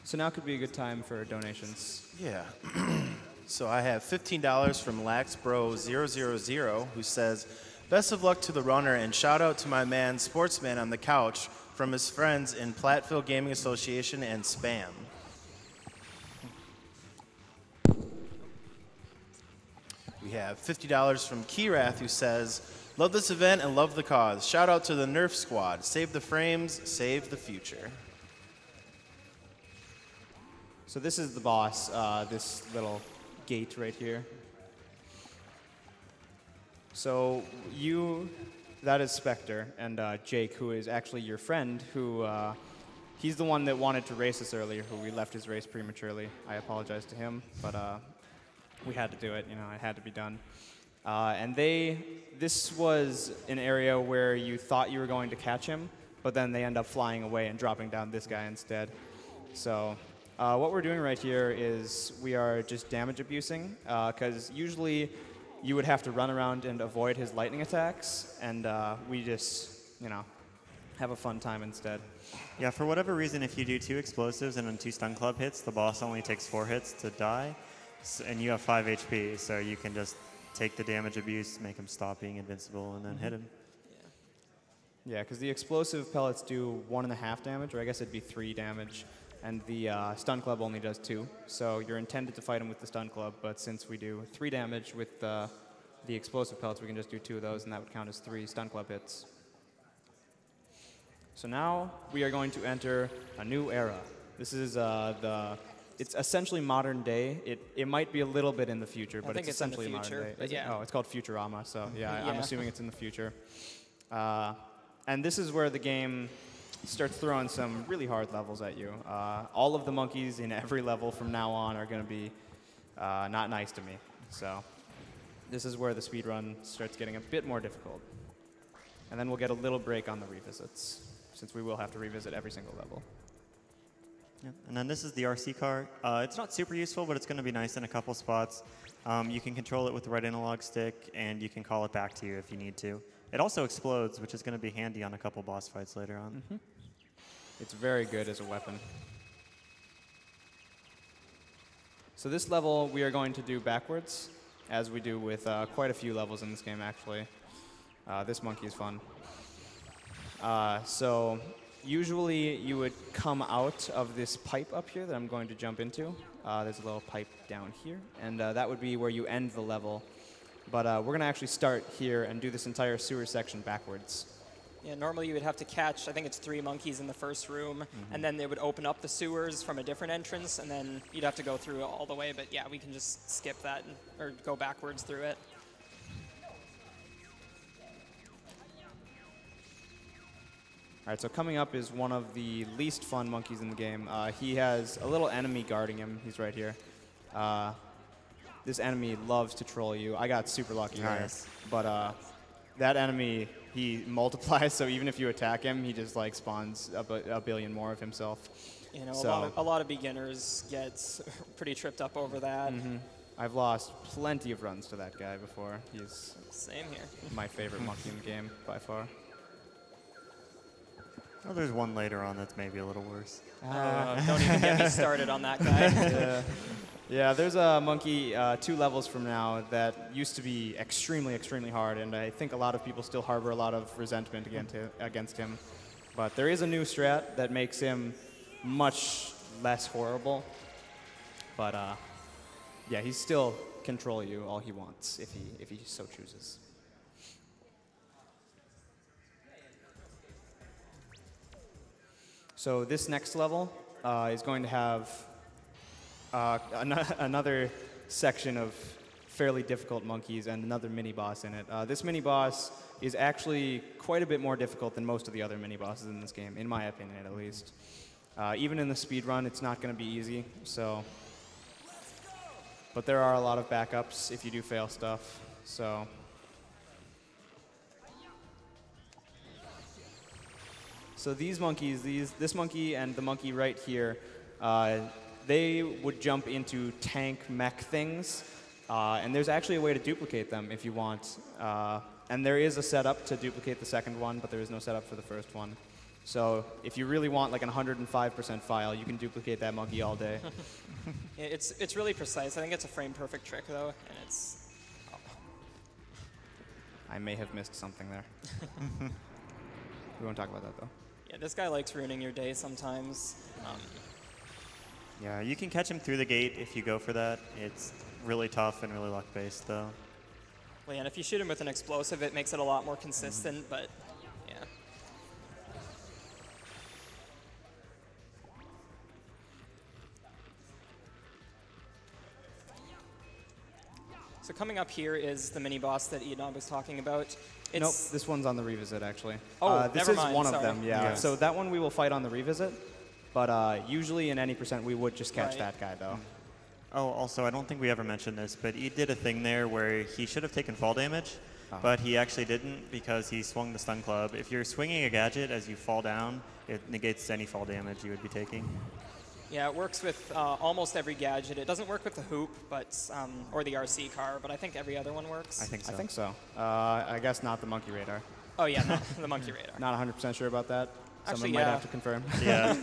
So now could be a good time for donations. Yeah. So I have $15 from LaxBro000 who says, best of luck to the runner and shout out to my man Sportsman on the couch from his friends in Platteville Gaming Association and Spam. We have $50 from Keyrath who says, love this event and love the cause. Shout out to the Nerf squad. Save the frames, save the future. So this is the boss, this little gate right here. So that is Spectre, and Jake, who is actually your friend, who he's the one that wanted to race us earlier, who we left his race prematurely. I apologize to him, but we had to do it. You know, it had to be done. And this was an area where you thought you were going to catch him, but then they end up flying away and dropping down this guy instead. So what we're doing right here is we are just damage abusing, because usually you would have to run around and avoid his lightning attacks, and we just, you know, have a fun time instead. Yeah, for whatever reason, if you do 2 explosives and then 2 stun club hits, the boss only takes 4 hits to die, and you have 5 HP, so you can just take the damage abuse, make him stop being invincible, and then hit him. Yeah, because the explosive pellets do 1.5 damage, or I guess it'd be 3 damage, and the stun club only does 2. So you're intended to fight him with the stun club, but since we do 3 damage with the explosive pellets, we can just do 2 of those, and that would count as 3 stun club hits. So now we are going to enter a new era. This is it's essentially modern day. It might be a little bit in the future, but it's essentially modern day. But yeah. Oh, it's called Futurama, so yeah, I'm assuming it's in the future. And this is where the game starts throwing some really hard levels at you. All of the monkeys in every level from now on are going to be not nice to me. So this is where the speedrun starts getting a bit more difficult. And then we'll get a little break on the revisits, since we will have to revisit every single level. Yeah. And then this is the RC car. It's not super useful, but it's going to be nice in a couple spots. You can control it with the right analog stick, and you can call it back to you if you need to. It also explodes, which is going to be handy on a couple boss fights later on. Mm-hmm. It's very good as a weapon. So this level we are going to do backwards, as we do with quite a few levels in this game, actually. This monkey is fun. So usually you would come out of this pipe up here that I'm going to jump into. There's a little pipe down here, and that would be where you end the level. But we're going to actually start here and do this entire sewer section backwards. Yeah, normally you would have to catch, I think it's 3 monkeys in the first room, and then they would open up the sewers from a different entrance, and then you'd have to go through all the way. But yeah, we can just skip that or go backwards through it. All right, so coming up is one of the least fun monkeys in the game. He has a little enemy guarding him. He's right here. This enemy loves to troll you. I got super lucky here. But that enemy, he multiplies, so even if you attack him, he just like spawns a billion more of himself. You know, a lot of beginners get pretty tripped up over that. Mm-hmm. I've lost plenty of runs to that guy before. He's same here. My favorite monkey in the game by far. Oh, there's one later on that's maybe a little worse. Don't even get me started on that guy. Yeah, there's a monkey 2 levels from now that used to be extremely, extremely hard, and I think a lot of people still harbor a lot of resentment against him. But there is a new strat that makes him much less horrible. But yeah, he still control you all he wants if he so chooses. So this next level is going to have another section of fairly difficult monkeys and another mini-boss in it. This mini-boss is actually quite a bit more difficult than most of the other mini-bosses in this game, in my opinion at least. Even in the speedrun, it's not going to be easy, so... But there are a lot of backups if you do fail stuff, so... So these monkeys, this monkey and the monkey right here, they would jump into tank mech things, and there's actually a way to duplicate them if you want. And there is a setup to duplicate the second one, but there is no setup for the first one. So if you really want like an 105% file, you can duplicate that monkey all day. It's really precise. I think it's a frame perfect trick though, and it's... Oh. I may have missed something there. We won't talk about that though. Yeah, this guy likes ruining your day sometimes. Yeah, you can catch him through the gate if you go for that. It's really tough and really luck-based, though. Well, yeah, and if you shoot him with an explosive, it makes it a lot more consistent, but yeah. So coming up here is the mini-boss that Eednob was talking about. Nope, this one's on the revisit, actually. Oh, this never is mind, one sorry. of them, yeah. Yes. So that one we will fight on the revisit. But usually in any percent, we would just catch Right. that guy, though. Oh, also, I don't think we ever mentioned this, but he did a thing there where he should have taken fall damage, but he actually didn't because he swung the stun club. If you're swinging a gadget as you fall down, it negates any fall damage you would be taking. Yeah, it works with almost every gadget. It doesn't work with the hoop, but or the RC car, but I think every other one works. I think so. I think so. I guess not the monkey radar. Oh yeah, no, the monkey radar. Not 100% sure about that. Actually, Someone might yeah. have to confirm. Yeah.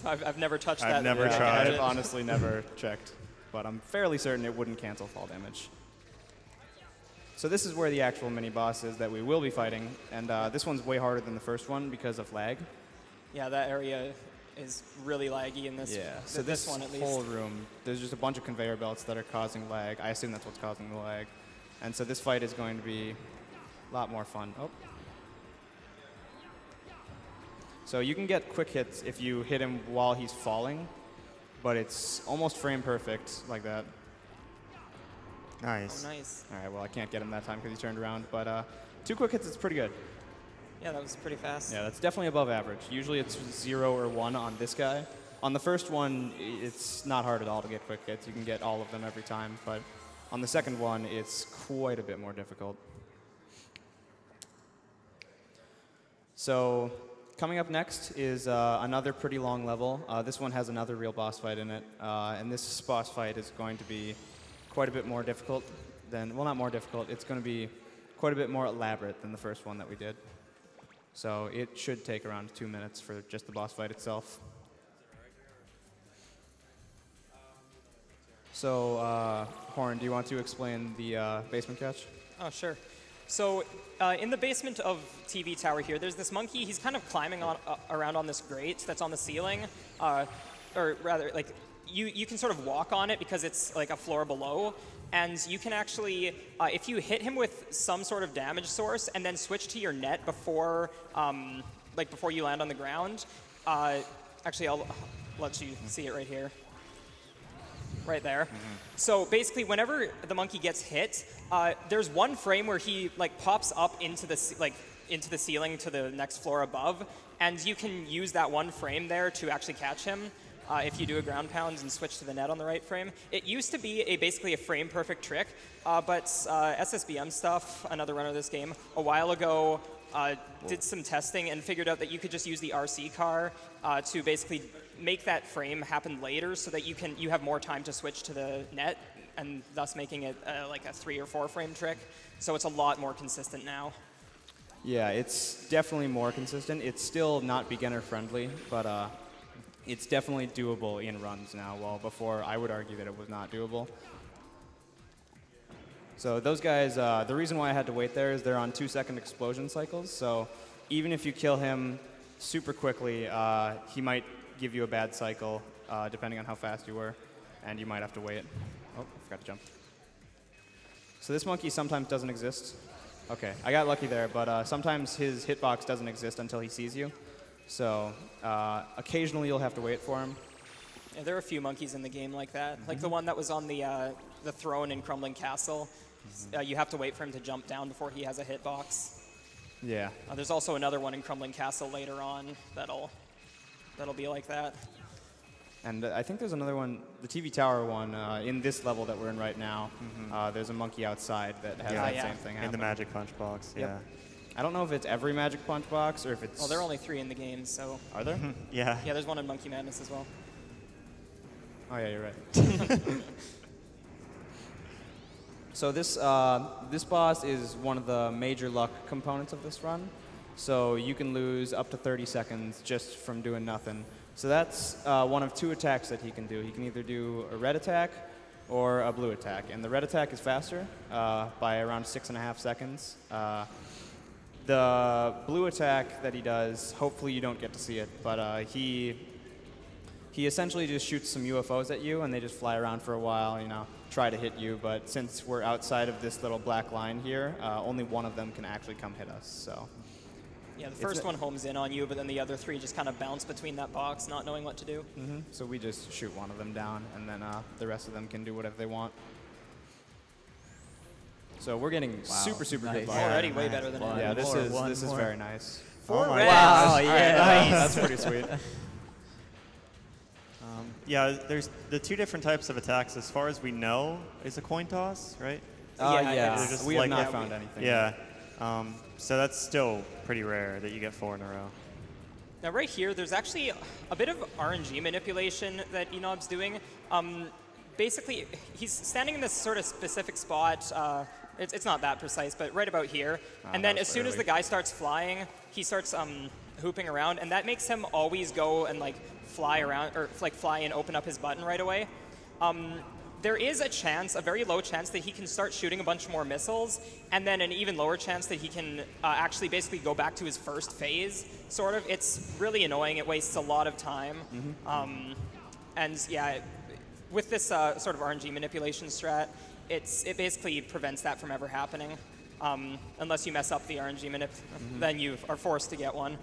I've never touched I've that. never Yeah, tried. I've honestly never checked, but I'm fairly certain it wouldn't cancel fall damage. So this is where the actual mini-boss is that we will be fighting, and this one's way harder than the first one because of lag. Yeah, that area is really laggy in this. So this one at least. whole room, there's just a bunch of conveyor belts that are causing lag. I assume that's what's causing the lag. And so this fight is going to be a lot more fun. Oh. So you can get quick hits if you hit him while he's falling, but it's almost frame perfect like that. Nice. Oh, nice. All right, well, I can't get him that time because he turned around, but 2 quick hits is pretty good. Yeah, that was pretty fast. Yeah, that's definitely above average. Usually it's 0 or 1 on this guy. On the first one, it's not hard at all to get quick hits. You can get all of them every time, but on the second one, it's quite a bit more difficult. So coming up next is another pretty long level. This one has another real boss fight in it, and this boss fight is going to be quite a bit more difficult than, well, not more difficult, it's going to be quite a bit more elaborate than the first one that we did. So it should take around 2 minutes for just the boss fight itself. So, Horn, do you want to explain the basement catch? Oh, sure. So in the basement of TV Tower here, there's this monkey. He's kind of climbing on, around on this grate that's on the ceiling. Or rather, like, you can sort of walk on it because it's like a floor below. And you can actually, if you hit him with some sort of damage source and then switch to your net before, before you land on the ground, actually, I'll let you see it right here. Right there. So basically, whenever the monkey gets hit, there's one frame where he pops up into the ceiling to the next floor above, and you can use that one frame there to actually catch him. If you do a ground pound and switch to the net on the right frame. It used to be basically a frame perfect trick, but SSBM stuff, another runner of this game, a while ago did some testing and figured out that you could just use the RC car to basically make that frame happen later so that you have more time to switch to the net, and thus making it like a 3 or 4 frame trick. So it's a lot more consistent now. Yeah, it's definitely more consistent. It's still not beginner friendly, but it's definitely doable in runs now, while before I would argue that it was not doable. So those guys, the reason why I had to wait there is they're on 2-second explosion cycles, so even if you kill him super quickly, he might give you a bad cycle, depending on how fast you were, and you might have to wait. Oh, I forgot to jump. So this monkey sometimes doesn't exist. Okay, I got lucky there, but sometimes his hitbox doesn't exist until he sees you. So occasionally you'll have to wait for him. Yeah, there are a few monkeys in the game like that. Like the one that was on the throne in Crumbling Castle. You have to wait for him to jump down before he has a hitbox. Yeah. There's also another one in Crumbling Castle later on that'll be like that. And I think there's another one, the TV Tower one, in this level that we're in right now. There's a monkey outside that has that same thing happen. In the Magic Punch box, yeah. Yep. I don't know if it's every Magic Punch box or if it's... Well, there are only 3 in the game, so... Are there? Yeah. Yeah, there's one in Monkey Madness as well. Oh, yeah, you're right. So this boss is one of the major luck components of this run. So you can lose up to 30 seconds just from doing nothing. So that's one of 2 attacks that he can do. He can either do a red attack or a blue attack. And the red attack is faster by around 6.5 seconds. The blue attack that he does, hopefully you don't get to see it, but he essentially just shoots some UFOs at you, and they just fly around for a while, try to hit you. But since we're outside of this little black line here, only one of them can actually come hit us. So. Yeah, the first one homes in on you, but then the other 3 just kind of bounce between that box, not knowing what to do. So we just shoot one of them down, and then the rest of them can do whatever they want. So we're getting super good luck. Already way better than Yeah, this is very nice. 4 my reds. Wow, yeah, that's pretty sweet. Yeah, there's the two different types of attacks, as far as we know, is a coin toss, right? Yeah, They're just we have like- not found anything. Yeah. So that's still pretty rare that you get 4 in a row. Now right here, there's actually a bit of RNG manipulation that Eednob's doing. Basically, he's standing in this sort of specific spot. It's not that precise, but right about here. And then as soon as the guy starts flying, he starts hooping around, and that makes him always go and like fly around, or like fly and open up his button right away. There is a chance, a very low chance, that he can start shooting a bunch more missiles, and then an even lower chance that he can actually basically go back to his first phase, sort of. It's really annoying. It wastes a lot of time. And yeah, with this sort of RNG manipulation strat, it basically prevents that from ever happening. Unless you mess up the RNG manip, then you are forced to get one.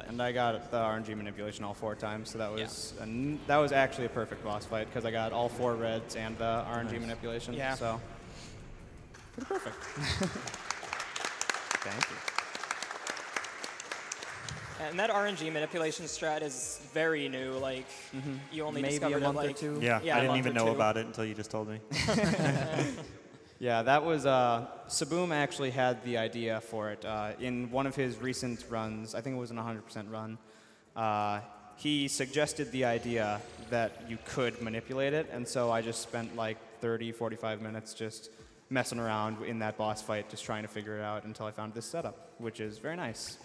And I got the RNG manipulation all 4 times, so that was actually a perfect boss fight because I got all 4 reds and the RNG manipulation. Yeah. So pretty perfect. Thank you. And that RNG manipulation strat is very new. Like you only Maybe discovered a month it or like 2. Yeah, Yeah, I a didn't month even or know 2. about it until you just told me. Yeah, that was Saboom actually had the idea for it in one of his recent runs. I think it was an 100% run. He suggested the idea that you could manipulate it, and so I just spent like 30, 45 minutes just messing around in that boss fight, just trying to figure it out until I found this setup, which is very nice.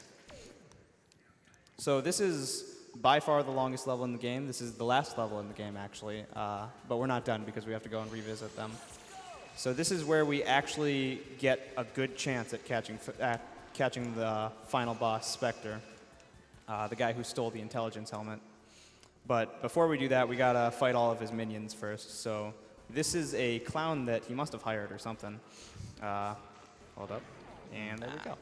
So this is by far the longest level in the game. This is the last level in the game, actually, but we're not done because we have to go and revisit them. So this is where we actually get a good chance at catching the final boss, Spectre, the guy who stole the intelligence helmet. But before we do that, we gotta fight all of his minions first. So this is a clown that he must have hired or something. Hold up, and there we go.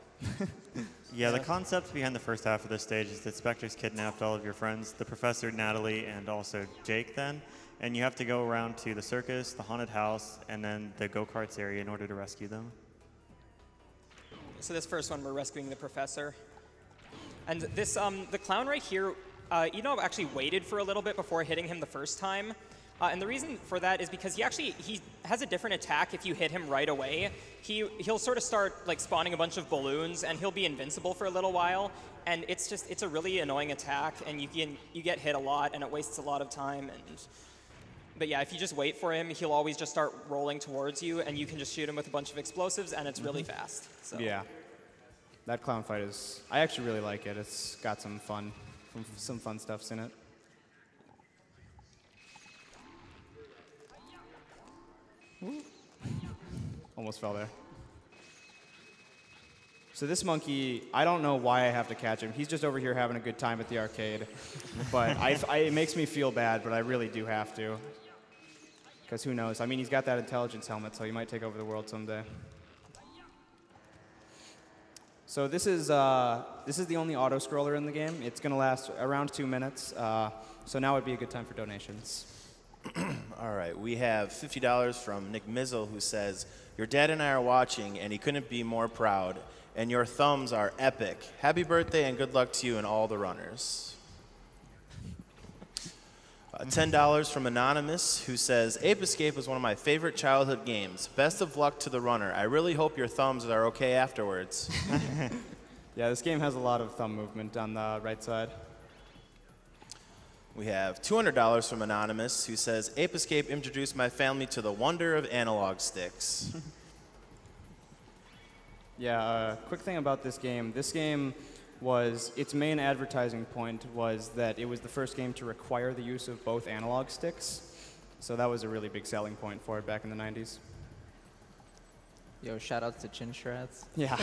Yeah, the concept behind the first half of this stage is that Spectre's kidnapped all of your friends, the Professor, Natalie, and also Jake then. And you have to go around to the circus, the haunted house, and then the go-karts area in order to rescue them. So this first one, we're rescuing the professor. And this, the clown right here, Eednob actually waited for a little bit before hitting him the first time. And the reason for that is because he has a different attack if you hit him right away. He'll sort of start like spawning a bunch of balloons, and he'll be invincible for a little while. And it's a really annoying attack, and you get hit a lot, and it wastes a lot of time. But yeah, if you just wait for him, he'll always just start rolling towards you, and you can just shoot him with a bunch of explosives, and it's really fast. So. Yeah, that clown fight is, I actually really like it. It's got some fun stuffs in it. Almost fell there. So this monkey, I don't know why I have to catch him. He's just over here having a good time at the arcade. But it makes me feel bad, but I really do have to. Because who knows? I mean, he's got that intelligence helmet, so he might take over the world someday. So this is the only auto-scroller in the game. It's going to last around 2 minutes. So now would be a good time for donations. All right, we have $50 from Nick Mizzle, who says, "Your dad and I are watching, and he couldn't be more proud. And your thumbs are epic. Happy birthday and good luck to you and all the runners." $10 from Anonymous, who says, "Ape Escape was one of my favorite childhood games. Best of luck to the runner. I really hope your thumbs are okay afterwards." Yeah, this game has a lot of thumb movement on the right side. We have $200 from Anonymous, who says, "Ape Escape introduced my family to the wonder of analog sticks." Yeah, quick thing about this game. This game was, its main advertising point was that it was the first game to require the use of both analog sticks. So that was a really big selling point for it back in the 90s. Yo, shout out to Chin Strats. Yeah.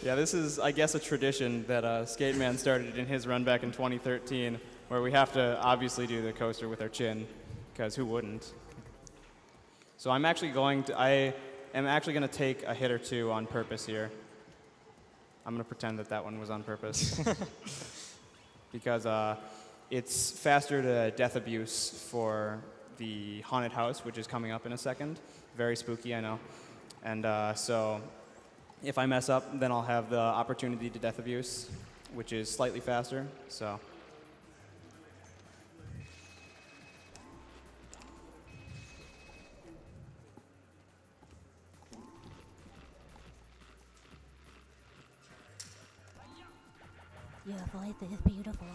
Yeah, this is, I guess, a tradition that Skateman started in his run back in 2013, where we have to obviously do the coaster with our chin, because who wouldn't? So I'm actually going to take a hit or two on purpose here. I'm going to pretend that one was on purpose. Because it's faster to death abuse for the haunted house, which is coming up in a second. Very spooky, I know. And so if I mess up, then I'll have the opportunity to death abuse, which is slightly faster. So Your voice is beautiful.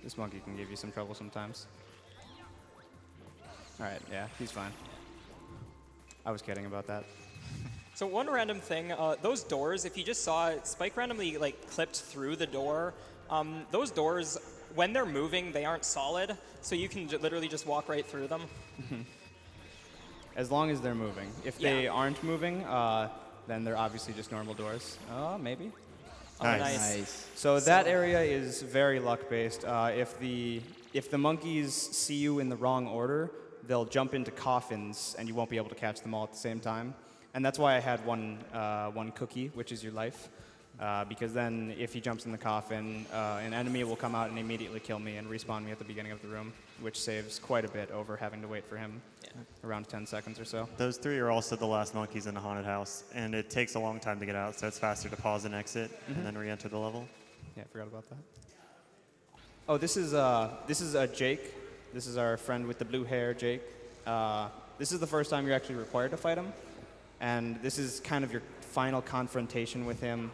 This monkey can give you some trouble sometimes. All right, yeah, he's fine. I was kidding about that. So one random thing, those doors, if you just saw it, Spike randomly like clipped through the door. Those doors, when they're moving, they aren't solid, so you can literally just walk right through them. As long as they're moving. If they aren't moving, then they're obviously just normal doors. Maybe. Oh, nice. So that area is very luck-based. If the monkeys see you in the wrong order, they'll jump into coffins, and you won't be able to catch them all at the same time. And that's why I had one cookie, which is your life. Because then if he jumps in the coffin, an enemy will come out and immediately kill me and respawn me at the beginning of the room, which saves quite a bit over having to wait for him, around 10 seconds or so. Those 3 are also the last monkeys in a haunted house, and it takes a long time to get out, so it's faster to pause and exit and then re-enter the level. Yeah, I forgot about that. Oh, this is Jake. This is our friend with the blue hair, Jake. This is the first time you're actually required to fight him, and this is kind of your final confrontation with him,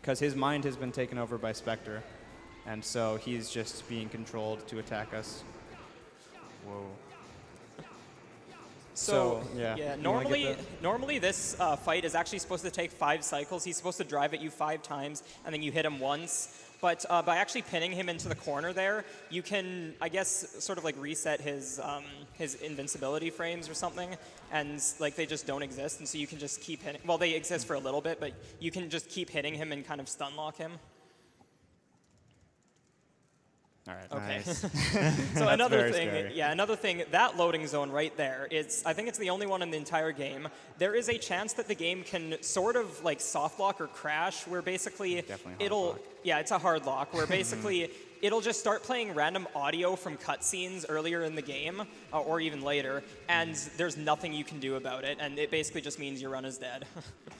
because his mind has been taken over by Spectre, and so he's just being controlled to attack us. Whoa. So yeah, normally this fight is actually supposed to take 5 cycles. He's supposed to drive at you 5 times, and then you hit him once. But by actually pinning him into the corner there, you can, I guess, sort of like reset his invincibility frames or something, and like they just don't exist, and so you can just keep hitting. Well, they exist for a little bit, but you can just keep hitting him and kind of stun lock him. All right. Okay. Nice. So another thing, scary. another thing, that loading zone right there, I think it's the only one in the entire game. There is a chance that the game can sort of like soft lock or crash, where basically it's a hard lock, where basically it'll just start playing random audio from cutscenes earlier in the game, or even later, and there's nothing you can do about it, and it basically just means your run is dead.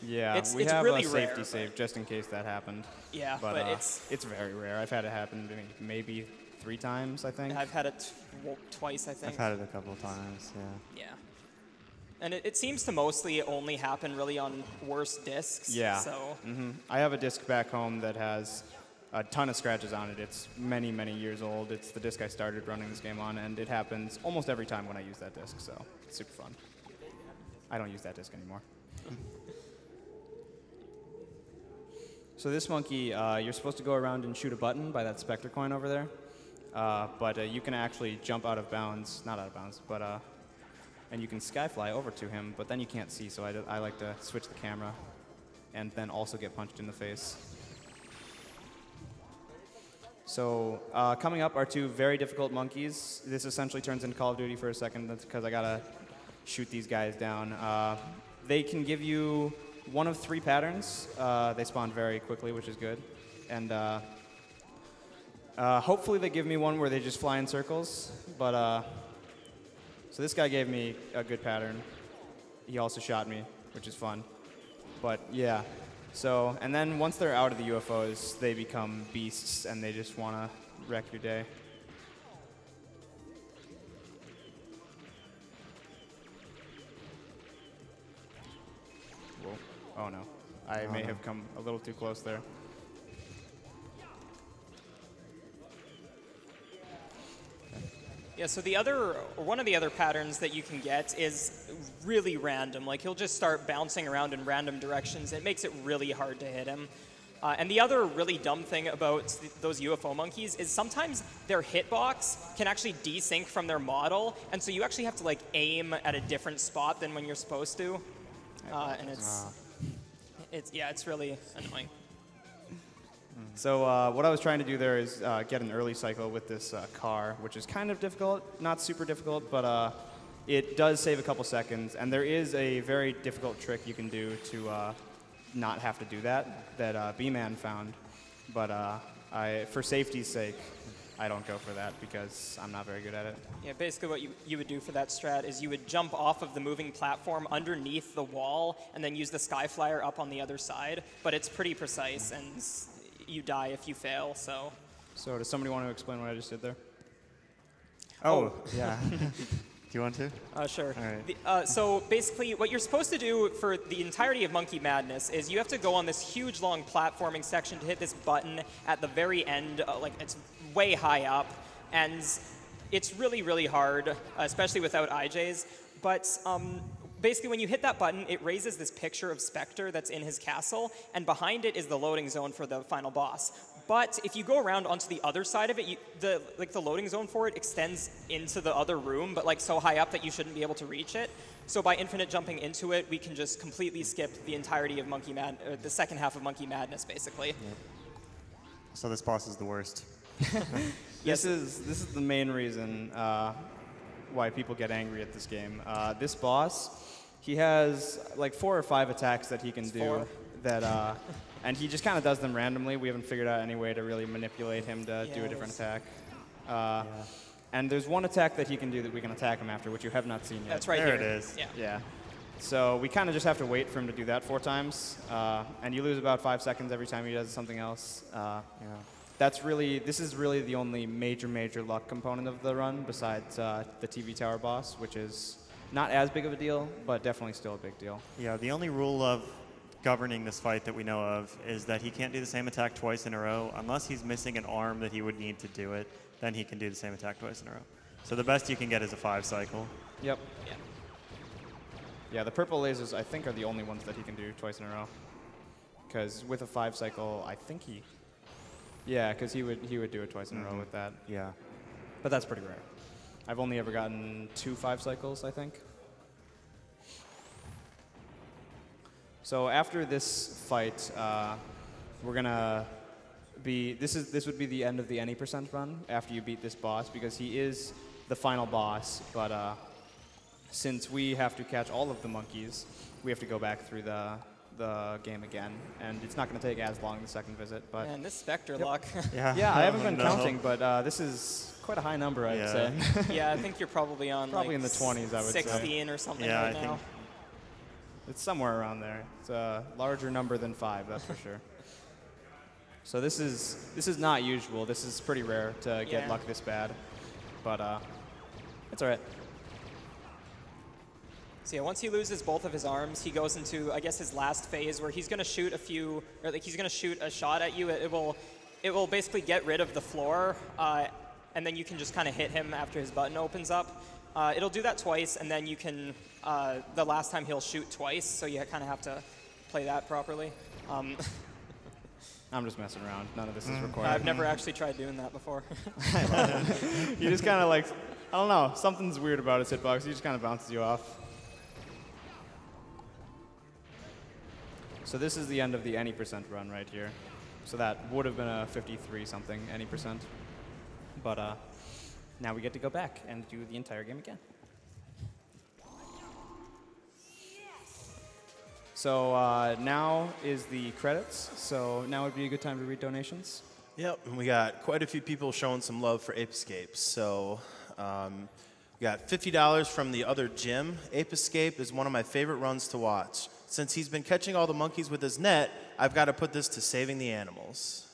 Yeah, it's we have really a safety rare, save just in case that happened. Yeah, but it's very rare. I've had it happen maybe 3 times, I think. I've had it twice, I think. I've had it a couple of times, yeah. Yeah. And it seems to mostly only happen really on worse discs. Yeah. So. I have a disc back home that has a ton of scratches on it. It's many, many years old. It's the disc I started running this game on, and it happens almost every time when I use that disc, so it's super fun. I don't use that disc anymore. So this monkey, you're supposed to go around and shoot a button by that Spectre coin over there, but you can actually jump out of bounds, not out of bounds, but and you can skyfly over to him, but then you can't see, so I like to switch the camera and then also get punched in the face. So coming up are 2 very difficult monkeys. This essentially turns into Call of Duty for a second. That's because I gotta shoot these guys down. They can give you one of 3 patterns. They spawn very quickly, which is good. And hopefully they give me one where they just fly in circles. But so this guy gave me a good pattern. He also shot me, which is fun. But yeah. So, and then once they're out of the UFOs, they become beasts, and they just want to wreck your day. Whoa. Oh, no. I may have come a little too close there. Yeah, so one of the other patterns that you can get is really random. Like, he'll just start bouncing around in random directions. It makes it really hard to hit him. And the other really dumb thing about those UFO monkeys is sometimes their hitbox can actually desync from their model, and so you actually have to like aim at a different spot than when you're supposed to. And it's really annoying. So what I was trying to do there is get an early cycle with this car, which is kind of difficult, not super difficult, but it does save a couple seconds. And there is a very difficult trick you can do to not have to do that B-Man found. But for safety's sake, I don't go for that because I'm not very good at it. Yeah, basically what you would do for that strat is you would jump off of the moving platform underneath the wall and then use the Skyflyer up on the other side. But it's pretty precise, and you die if you fail, so. So does somebody want to explain what I just did there? Oh, yeah. Do you want to? Sure. All right. So basically, what you're supposed to do for the entirety of Monkey Madness is you have to go on this huge, long platforming section to hit this button at the very end. Like, it's way high up, and it's really, really hard, especially without IJs. But basically, when you hit that button, it raises this picture of Spectre that's in his castle, and behind it is the loading zone for the final boss. But if you go around onto the other side of it, the loading zone for it extends into the other room, but like so high up that you shouldn't be able to reach it. So by infinite jumping into it, we can just completely skip the entirety of the second half of Monkey Madness, basically. Yep. So this boss is the worst. This is the main reason why people get angry at this game. This boss, he has like 4 or 5 attacks that he can do that. And he just kind of does them randomly. We haven't figured out any way to really manipulate him to do a different attack. And there's one attack that he can do that we can attack him after, which you have not seen yet. That's right there here. It is. Yeah. So we kind of just have to wait for him to do that 4 times. And you lose about 5 seconds every time he does something else. This is really the only major luck component of the run besides the TV tower boss, which is not as big of a deal, but definitely still a big deal. Yeah, the only rule of governing this fight that we know of is that he can't do the same attack twice in a row unless he's missing an arm that he would need to do it. Then he can do the same attack twice in a row. So the best you can get is a 5 cycle. Yep. Yeah, the purple lasers I think are the only ones that he can do twice in a row. Because with a 5 cycle, I think he... Yeah, because he would do it twice in a row with that. Yeah. But that's pretty rare. I've only ever gotten 2 5 cycles, I think. So after this fight, we're gonna be. This would be the end of the any % run after you beat this boss because he is the final boss. But since we have to catch all of the monkeys, we have to go back through the game again, and it's not going to take as long the second visit. But Man, this Spectre luck. yeah, I haven't been counting, but this is quite a high number, I'd say. Yeah, I think you're probably on Probably in the 20s, I would say. 16 or something Yeah, right I now. think It's somewhere around there. It's a larger number than 5, that's for sure. So this is not usual. This is pretty rare to get luck this bad, but it's all right. So yeah, once he loses both of his arms, he goes into, I guess, his last phase where he's going to shoot he's going to shoot a shot at you. It will basically get rid of the floor, and then you can just kind of hit him after his button opens up. It'll do that twice, and then you can, the last time he'll shoot twice, so you kind of have to play that properly. I'm just messing around. None of this is required. I've never actually tried doing that before. You just kind of like, I don't know, something's weird about his hitbox. He just kind of bounces you off. So this is the end of the any % run right here. So that would have been a 53-something any %. But now we get to go back and do the entire game again. So now is the credits. So now would be a good time to read donations. Yep, and we got quite a few people showing some love for Ape Escape. So we got $50 from the other Jim. Ape Escape is one of my favorite runs to watch. Since he's been catching all the monkeys with his net, I've got to put this to saving the animals.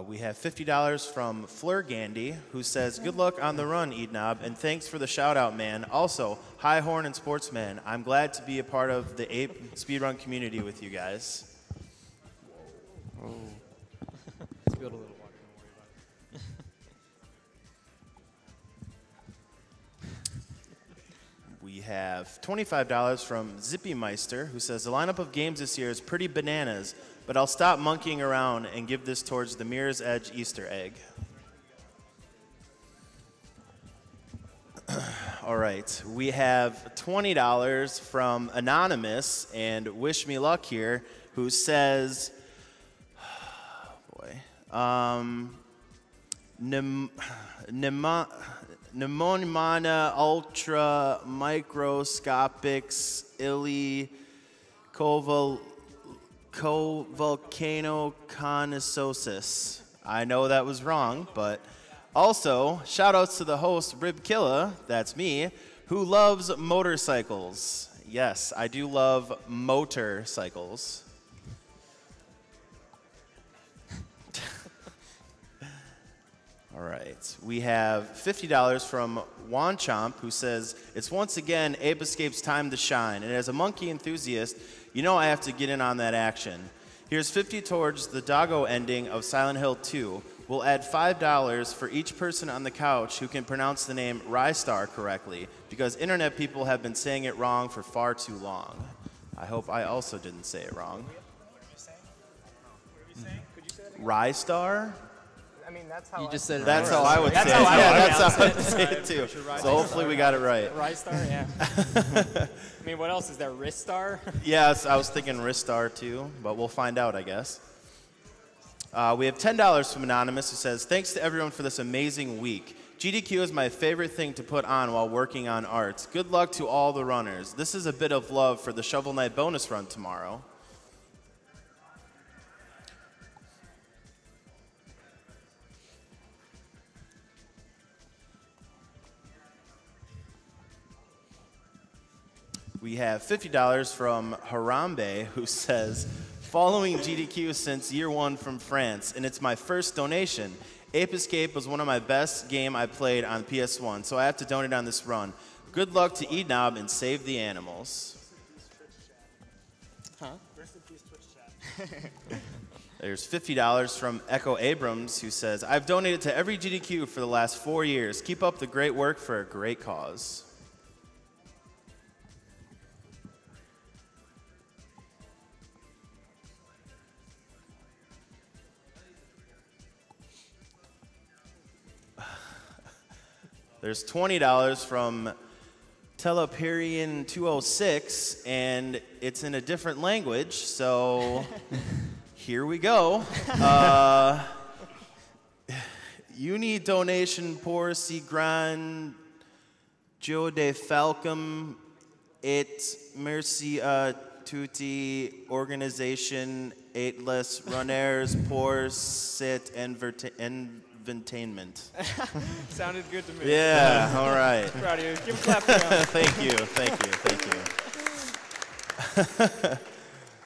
We have $50 from Fleur Gandy, who says, good luck on the run, Eednob, and thanks for the shout-out, man. Also, hi, Horn and Sportsman. I'm glad to be a part of the Ape Speedrun community with you guys. Oh. Spilled a little water, don't worry about it. We have $25 from Zippy Meister, who says, the lineup of games this year is pretty bananas, but I'll stop monkeying around and give this towards the Mirror's Edge Easter egg. All right, we have $20 from Anonymous and Wish Me Luck here, who says, Pneumona ultra microscopics illy covolcanoconiosis. I know that was wrong, but also shout outs to the host Rib Killa, that's me, who loves motorcycles. Yes, I do love motorcycles. All All right. We have $50 from Juan Chomp, who says, it's once again Ape Escape's time to shine. And as a monkey enthusiast, you know I have to get in on that action. Here's 50 towards the doggo ending of Silent Hill 2. We'll add $5 for each person on the couch who can pronounce the name Rystar correctly, because internet people have been saying it wrong for far too long. I hope I also didn't say it wrong. Rystar? I mean, that's how You just said it That's right. how I would say it. how I Yeah, would that's how I pronounce would say it too. So hopefully we got it right. Rystar, yeah. I mean, what else is there? Ristar? Yes, I was thinking Ristar too, but we'll find out, I guess. We have $10 from Anonymous, who says, thanks to everyone for this amazing week. GDQ is my favorite thing to put on while working on art. Good luck to all the runners. This is a bit of love for the Shovel Knight bonus run tomorrow. We have $50 from Harambe, who says, following GDQ since year one from France, and it's my first donation. Ape Escape was one of my best game I played on PS1, so I have to donate on this run. Good luck to Eednob and save the animals. Huh? There's $50 from Echo Abrams, who says, I've donated to every GDQ for the last 4 years. Keep up the great work for a great cause. There's $20 from Teleperian206, and it's in a different language, so here we go. Uni donation por si gran jo de falcom et merci a tutti organisation et les runners por cet entertainment. Sounded good to me. Yeah, all right. Proud of you. Give a clap for him. Thank you.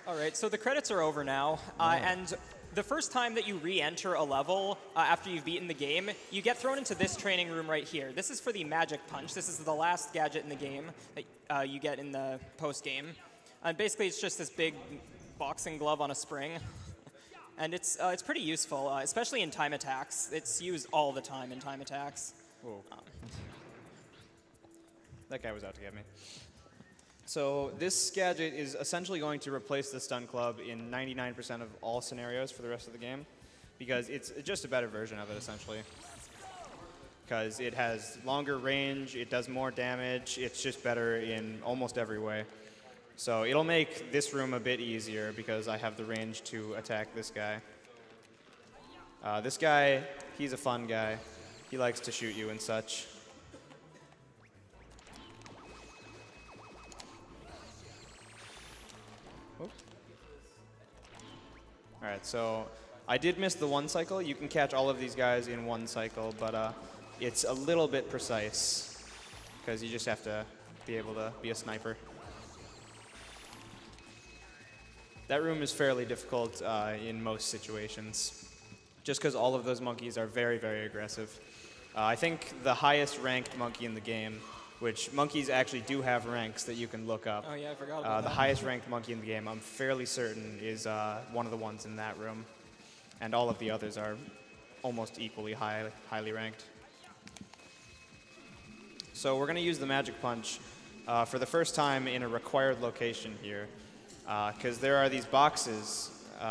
All right, so the credits are over now, and the first time that you re-enter a level after you've beaten the game, you get thrown into this training room right here. This is for the Magic Punch. This is the last gadget in the game that you get in the post-game. And basically, it's just this big boxing glove on a spring. And it's pretty useful, especially in time attacks. It's used all the time in time attacks. Whoa. That guy was out to get me. So this gadget is essentially going to replace the stun club in 99% of all scenarios for the rest of the game, because it's just a better version of it, essentially. Because it has longer range, it does more damage, it's just better in almost every way. So it'll make this room a bit easier because I have the range to attack this guy. This guy, he's a fun guy. He likes to shoot you and such. All right, so I did miss the one cycle. You can catch all of these guys in one cycle, but it's a little bit precise because you just have to be able to be a sniper. That room is fairly difficult in most situations, just because all of those monkeys are very, very aggressive. I think the highest ranked monkey in the game, which monkeys actually do have ranks that you can look up. Oh yeah, I forgot about The that. highest ranked monkey in the game, I'm fairly certain, is one of the ones in that room. And all of the others are almost equally highly ranked. So we're going to use the Magic Punch for the first time in a required location here. Because there are these boxes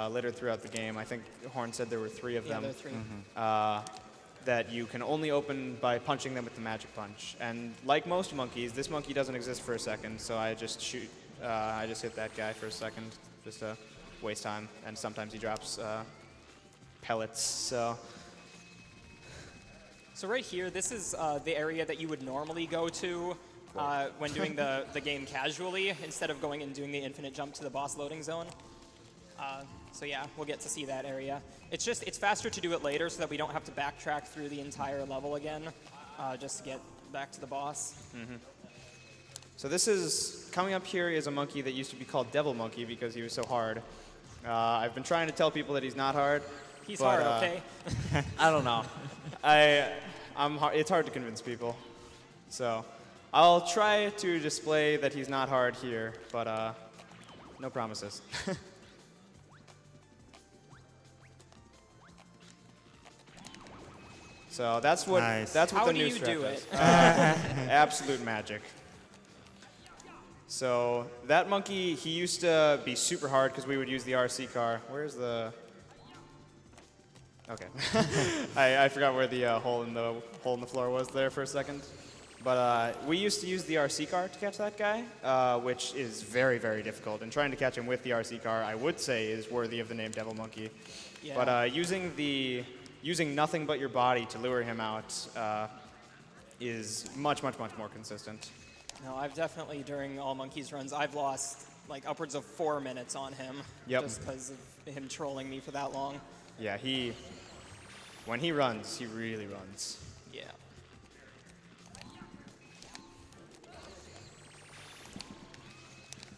littered throughout the game. I think Horn said there were 3 of them. There are 3. That you can only open by punching them with the Magic Punch. And like most monkeys, this monkey doesn't exist for a second, so I just shoot. I just hit that guy for a second, just to waste time. And sometimes he drops pellets. So right here, this is the area that you would normally go to when doing the game casually, instead of going and doing the infinite jump to the boss loading zone. So yeah, we'll get to see that area. It's faster to do it later so that we don't have to backtrack through the entire level again, just to get back to the boss. Mm-hmm. So this is, coming up here is a monkey that used to be called Devil Monkey because he was so hard. I've been trying to tell people that he's not hard. He's hard, okay? I don't know. It's hard to convince people. So I'll try to display that he's not hard here, but no promises. So that's what How the do new you strat do does. it? Absolute magic. So that monkey, he used to be super hard because we would use the RC car. Where's the? Okay, I forgot where the hole in the floor was there for a second. But we used to use the RC car to catch that guy, which is very, very difficult. And trying to catch him with the RC car, I would say, is worthy of the name Devil Monkey. Yeah. But using nothing but your body to lure him out is much, much, much more consistent. No, I've definitely, during all Monkeys runs, I've lost like upwards of 4 minutes on him. Yep. Just because of him trolling me for that long. Yeah, when he runs, he really runs. Yeah.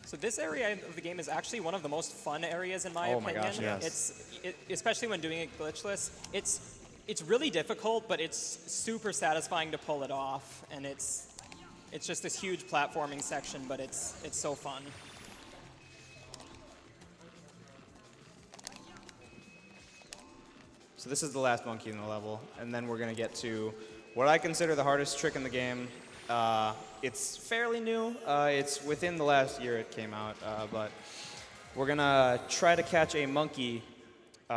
So this area of the game is actually one of the most fun areas in my Oh my opinion. gosh, yes. Especially when doing it glitchless. It's really difficult, but it's super satisfying to pull it off, and it's just this huge platforming section, but it's so fun. So this is the last monkey in the level, and then we're going to get to what I consider the hardest trick in the game. It's fairly new. It's within the last year it came out, but we're going to try to catch a monkey in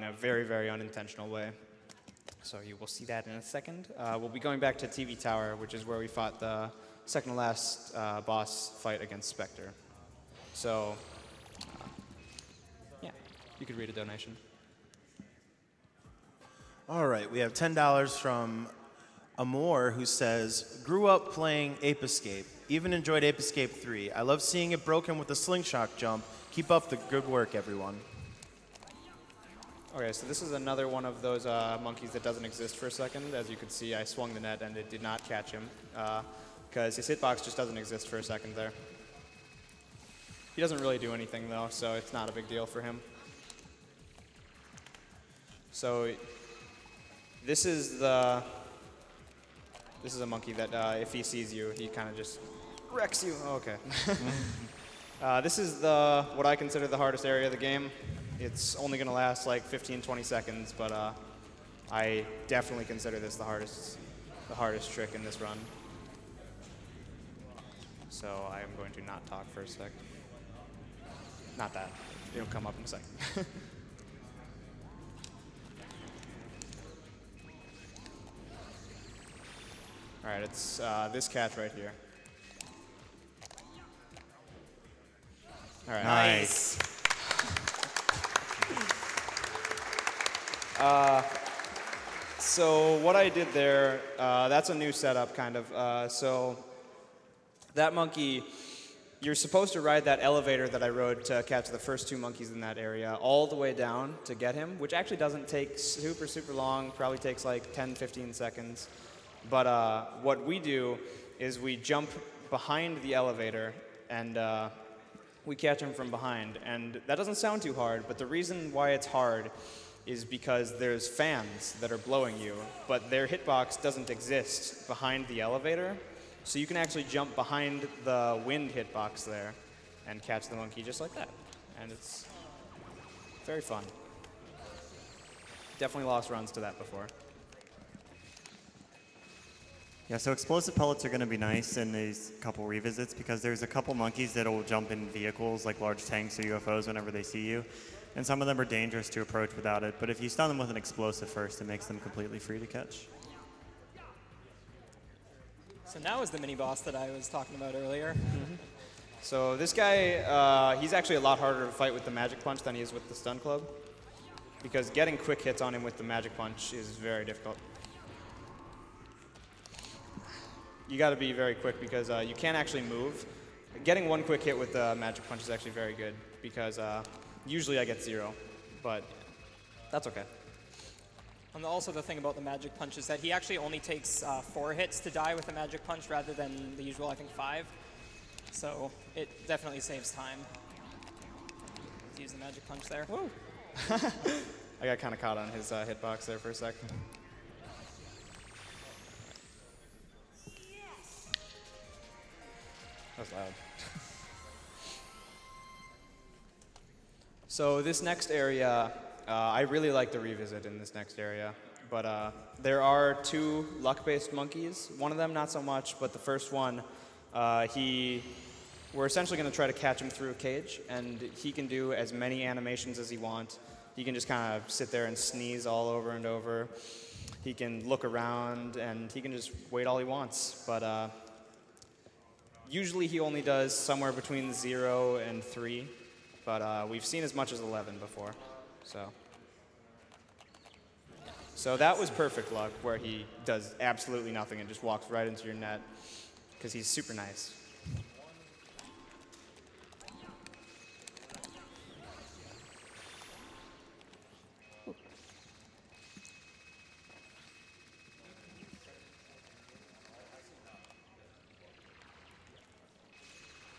a very, very unintentional way. So you will see that in a second. We'll be going back to TV Tower, which is where we fought the second to last boss fight against Spectre. So, yeah, you could read a donation. All right, we have $10 from Amor, who says, grew up playing Ape Escape. Even enjoyed Ape Escape 3. I love seeing it broken with the slingshot jump. Keep up the good work, everyone. Okay, so this is another one of those monkeys that doesn't exist for a second. As you can see, I swung the net and it did not catch him because his hitbox just doesn't exist for a second there. He doesn't really do anything though, so it's not a big deal for him. So this is a monkey that if he sees you, he kind of just wrecks you. Oh, okay. This is what I consider the hardest area of the game. It's only going to last like 15, 20 seconds, but I definitely consider this the hardest trick in this run. So I am going to not talk for a sec. Not that. It'll come up in a second. All right, it's this catch right here. All right. Nice. So what I did there, that's a new setup, kind of. So that monkey, you're supposed to ride that elevator that I rode to catch the first two monkeys in that area all the way down to get him, which actually doesn't take super, super long, probably takes like 10, 15 seconds. But what we do is we jump behind the elevator and we catch him from behind. And that doesn't sound too hard, but the reason why it's hard is because there's fans that are blowing you, but their hitbox doesn't exist behind the elevator. So you can actually jump behind the wind hitbox there and catch the monkey just like that. And it's very fun. Definitely lost runs to that before. Yeah, so explosive pellets are going to be nice in these couple revisits because there's a couple monkeys that will jump in vehicles like large tanks or UFOs whenever they see you. And some of them are dangerous to approach without it, but if you stun them with an explosive first, it makes them completely free to catch. So now is the mini-boss that I was talking about earlier. Mm-hmm. So this guy, he's actually a lot harder to fight with the magic punch than he is with the stun club, because getting quick hits on him with the magic punch is very difficult. You got to be very quick because you can't actually move. Getting one quick hit with the magic punch is actually very good because usually I get 0, but that's okay. And also the thing about the magic punch is that he actually only takes 4 hits to die with the magic punch rather than the usual, I think, 5. So it definitely saves time to use the magic punch there. Woo! I got kind of caught on his hitbox there for a second. was loud. So this next area, I really like the revisit in this next area. But there are 2 luck-based monkeys. One of them not so much, but the first one, we're essentially going to try to catch him through a cage, and he can do as many animations as he wants. He can just kind of sit there and sneeze all over and over. He can look around, and he can just wait all he wants. But usually he only does somewhere between 0 and 3, but we've seen as much as 11 before. So that was perfect luck, where he does absolutely nothing and just walks right into your net, because he's super nice.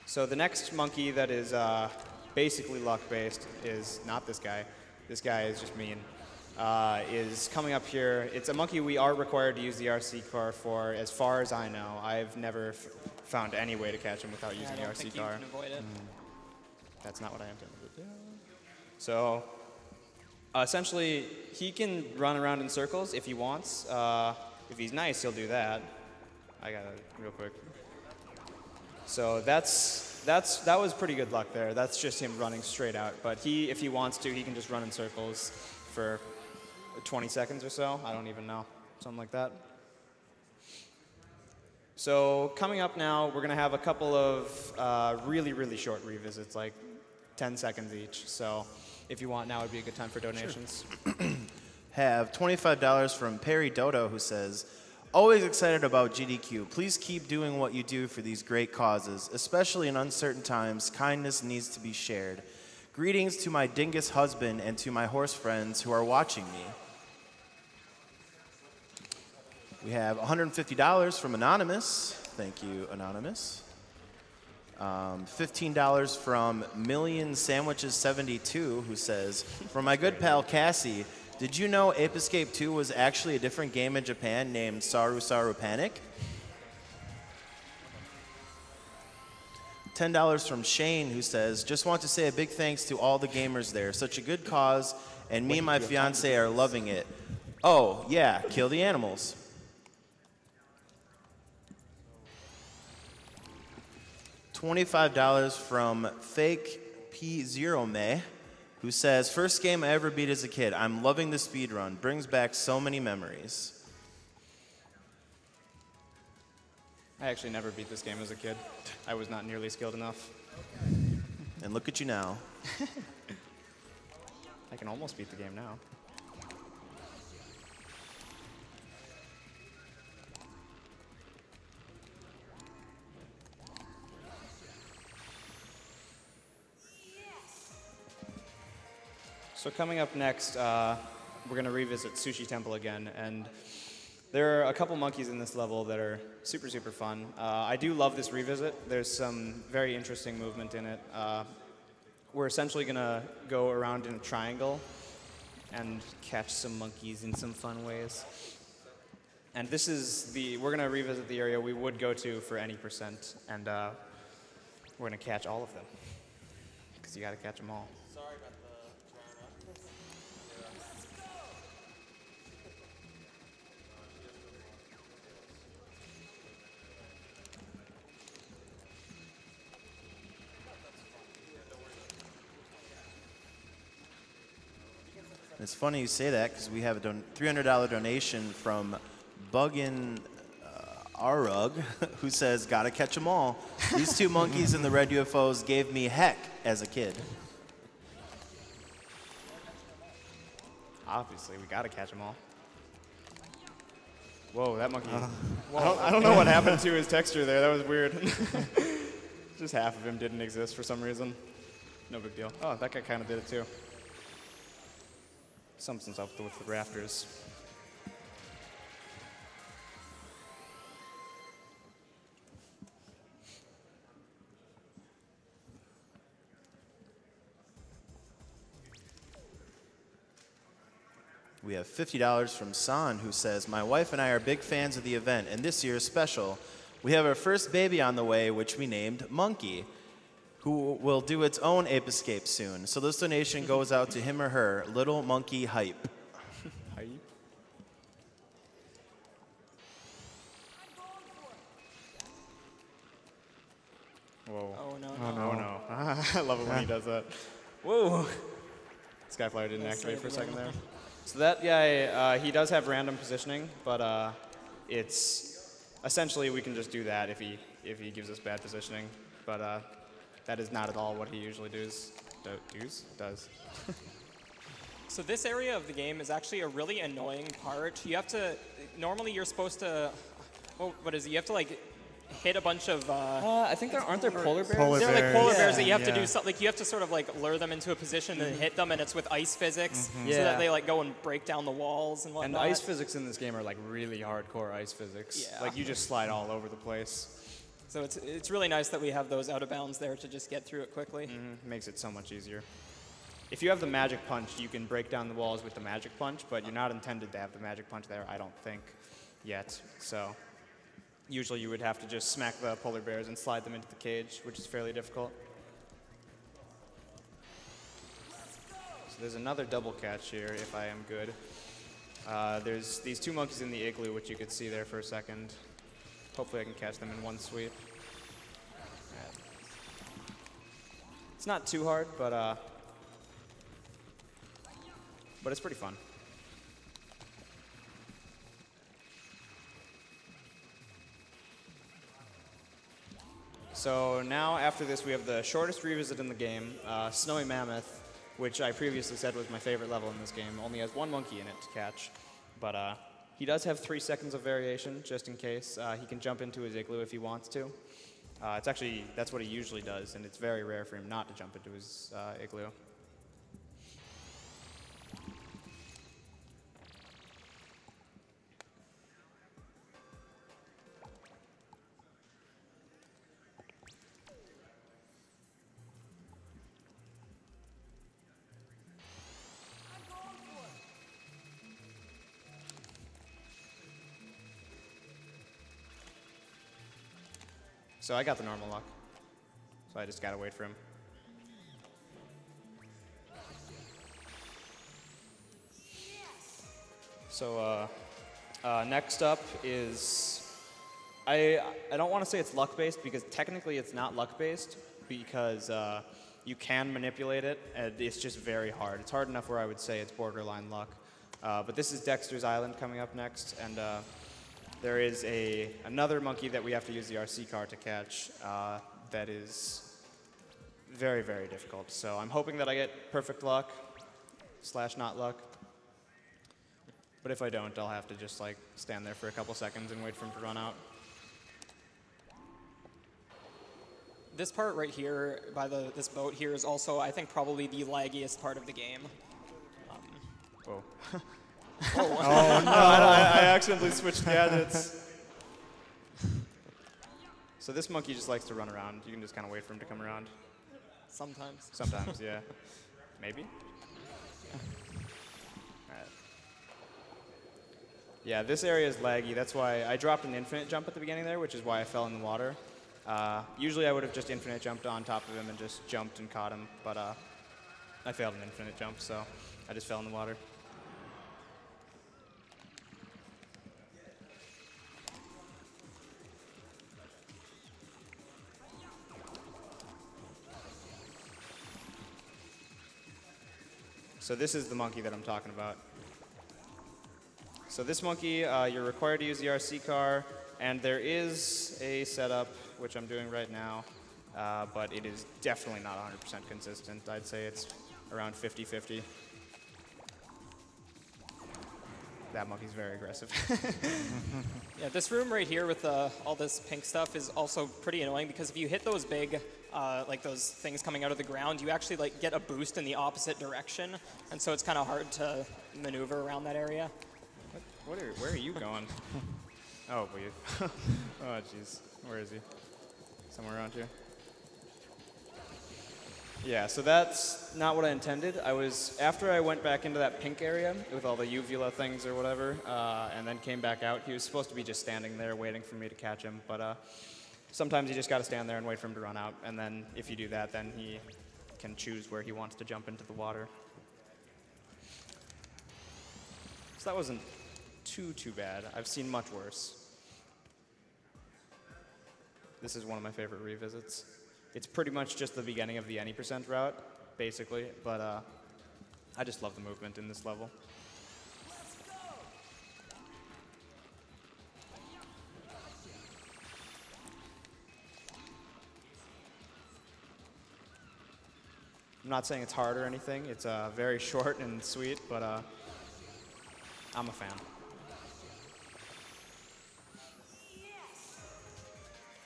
So the next monkey that is basically luck-based is not this guy. This guy is just mean. Is coming up here. It's a monkey we are required to use the RC car for, as far as I know. I've never found any way to catch him without using the RC car. You can avoid it. That's not what I intended to do. So essentially, he can run around in circles if he wants. If he's nice, he'll do that. I got it real quick. So that was pretty good luck there. That's just him running straight out. But if he wants to, he can just run in circles for 20 seconds or so. I don't even know. Something like that. So coming up now, we're going to have a couple of really, really short revisits, like 10 seconds each. So if you want, now would be a good time for donations. Sure. Have $25 from Perry Dodo, who says, always excited about GDQ. Please keep doing what you do for these great causes. Especially in uncertain times, kindness needs to be shared. Greetings to my dingus husband and to my horse friends who are watching me. We have $150 from Anonymous. Thank you, Anonymous. $15 from Million Sandwiches 72, who says, for my good pal Cassie, did you know Ape Escape 2 was actually a different game in Japan named Saru Saru Panic? $10 from Shane, who says, just want to say a big thanks to all the gamers there. Such a good cause, and me and my fiance are loving it. Oh, yeah, kill the animals. $25 from Fake P0 May, who says, first game I ever beat as a kid. I'm loving the speed run. Brings back so many memories. I actually never beat this game as a kid. I was not nearly skilled enough. And look at you now. I can almost beat the game now. So coming up next, we're going to revisit Sushi Temple again, and there are a couple monkeys in this level that are super, super fun. I do love this revisit. There's some very interesting movement in it. We're essentially going to go around in a triangle and catch some monkeys in some fun ways. And this is we're going to revisit the area we would go to for any percent, and we're going to catch all of them, because you got to catch them all. It's funny you say that, because we have a $300 donation from Buggin Arug, who says, gotta catch them all. These two monkeys in the red UFOs gave me heck as a kid. Obviously, we gotta catch them all. Whoa, that monkey. I don't know what happened to his texture there. That was weird. Just half of him didn't exist for some reason. No big deal. Oh, that guy kind of did it too. Something's up with the rafters. We have $50 from San, who says, my wife and I are big fans of the event, and this year's special. We have our first baby on the way, which we named Monkey, who will do its own ape escape soon. So this donation goes out to him or her, Little Monkey Hype. Whoa. Oh, no, Oh, no. no. I love it when he does that. Whoa. Skyflyer didn't activate for a second there. So that guy, he does have random positioning, but it's essentially we can just do that if he gives us bad positioning. But that is not at all what he usually does. So this area of the game is actually a really annoying part. You have to, normally you're supposed to, what is it? You have to like hit a bunch of. I think aren't there polar bears? Polar They're like bears. polar Yeah. bears that you have to Yeah. do something. Like you have to sort of like lure them into a position and then hit them, and it's with ice physics, so Yeah. that they like go and break down the walls and And whatnot. ice physics in this game are like really hardcore ice physics. Yeah. Like you just slide all over the place. So it's really nice that we have those out of bounds there to just get through it quickly. Makes it so much easier. If you have the magic punch, you can break down the walls with the magic punch, but you're not intended to have the magic punch there, I don't think, yet. So usually you would have to just smack the polar bears and slide them into the cage, which is fairly difficult. So there's another double catch here, if I am good. There's these two monkeys in the igloo, which you could see there for a second. Hopefully I can catch them in one sweep. It's not too hard, but it's pretty fun. So now after this we have the shortest revisit in the game, Snowy Mammoth, which I previously said was my favorite level in this game. Only has one monkey in it to catch, but he does have 3 seconds of variation just in case. He can jump into his igloo if he wants to. It's actually, that's what he usually does, and it's very rare for him not to jump into his igloo. So I got the normal luck. So I just gotta wait for him. So next up is, I don't want to say it's luck-based because technically it's not luck-based because you can manipulate it and it's just very hard. It's hard enough where I would say it's borderline luck. But this is Dexter's Island coming up next, and there is another monkey that we have to use the RC car to catch that is very, very difficult. So I'm hoping that I get perfect luck / not luck. But if I don't, I'll have to just like stand there for a couple seconds and wait for him to run out. This part right here, by this boat here, is also, I think, probably the laggiest part of the game. Whoa. Oh no! I accidentally switched gadgets. So this monkey just likes to run around. You can just kind of wait for him to come around. Sometimes. Sometimes, yeah. Maybe. Alright. Yeah, this area is laggy. That's why I dropped an infinite jump at the beginning there, which is why I fell in the water. Usually I would have just infinite jumped on top of him and just jumped and caught him, but I failed an infinite jump, so I just fell in the water. So this is the monkey that I'm talking about. So this monkey, you're required to use the RC car, and there is a setup, which I'm doing right now, but it is definitely not 100% consistent. I'd say it's around 50-50. That monkey's very aggressive. Yeah, this room right here with all this pink stuff is also pretty annoying because if you hit those big, like those things coming out of the ground, you actually like get a boost in the opposite direction, and so it's kind of hard to maneuver around that area. Where are you going? Oh, wait. Oh, jeez. Where is he? Somewhere around here. Yeah, so that's not what I intended. After I went back into that pink area with all the uvula things or whatever, and then came back out, he was supposed to be just standing there waiting for me to catch him, but sometimes you just gotta stand there and wait for him to run out, and then if you do that, then he can choose where he wants to jump into the water. So that wasn't too bad. I've seen much worse. This is one of my favorite revisits. It's pretty much just the beginning of the any % route, basically, but I just love the movement in this level. I'm not saying it's hard or anything. It's very short and sweet, but I'm a fan.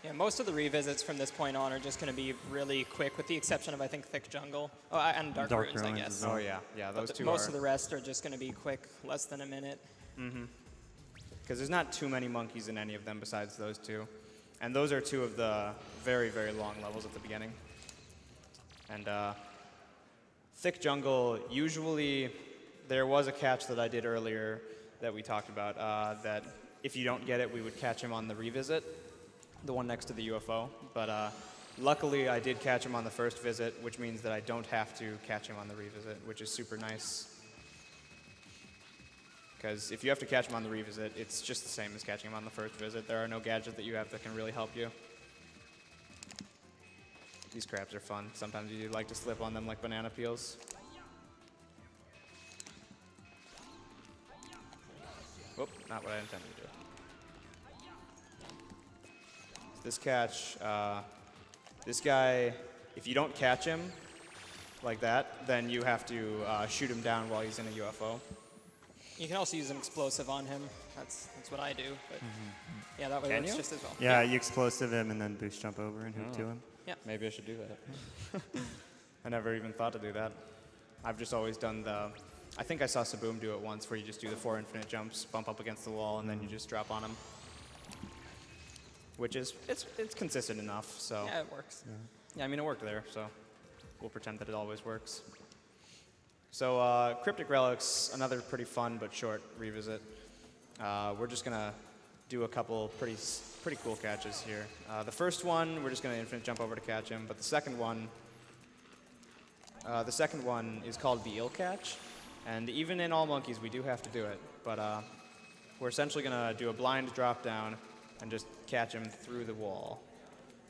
Yeah, most of the revisits from this point on are just going to be really quick, with the exception of, I think, Thick Jungle. Oh, and Dark Ruins, I guess. Oh, yeah. Yeah, those two most of the rest are just going to be quick, less than a minute. Mm-hmm. Because there's not too many monkeys in any of them besides those two. And those are two of the very, very long levels at the beginning. And Thick Jungle, usually there was a catch that I did earlier that we talked about, that if you don't get it, we would catch him on the revisit, the one next to the UFO. But luckily, I did catch him on the first visit, which means that I don't have to catch him on the revisit, which is super nice. Because if you have to catch him on the revisit, it's just the same as catching him on the first visit. There are no gadgets that you have that can really help you. These crabs are fun. Sometimes you like to slip on them like banana peels. Whoop, not what I intended to do. This catch, this guy, if you don't catch him like that, then you have to shoot him down while he's in a UFO. You can also use an explosive on him. That's what I do. But yeah, that way Can works you? just as well. Yeah, you explosive him and then boost jump over and hoop to him. Yeah. Maybe I should do that. I never even thought to do that. I've just always done I think I saw Saboom do it once, where you just do the 4 infinite jumps, bump up against the wall, and then you just drop on him. Which is, it's consistent enough, so. Yeah, it works. Yeah, I mean, it worked there, so we'll pretend that it always works. So Cryptic Relics, another pretty fun but short revisit. We're just gonna do a couple pretty cool catches here. The first one, we're just gonna infinite jump over to catch him, but the second one is called the Eel Catch, and even in All Monkeys, we do have to do it, but we're essentially gonna do a blind drop down and just catch him through the wall.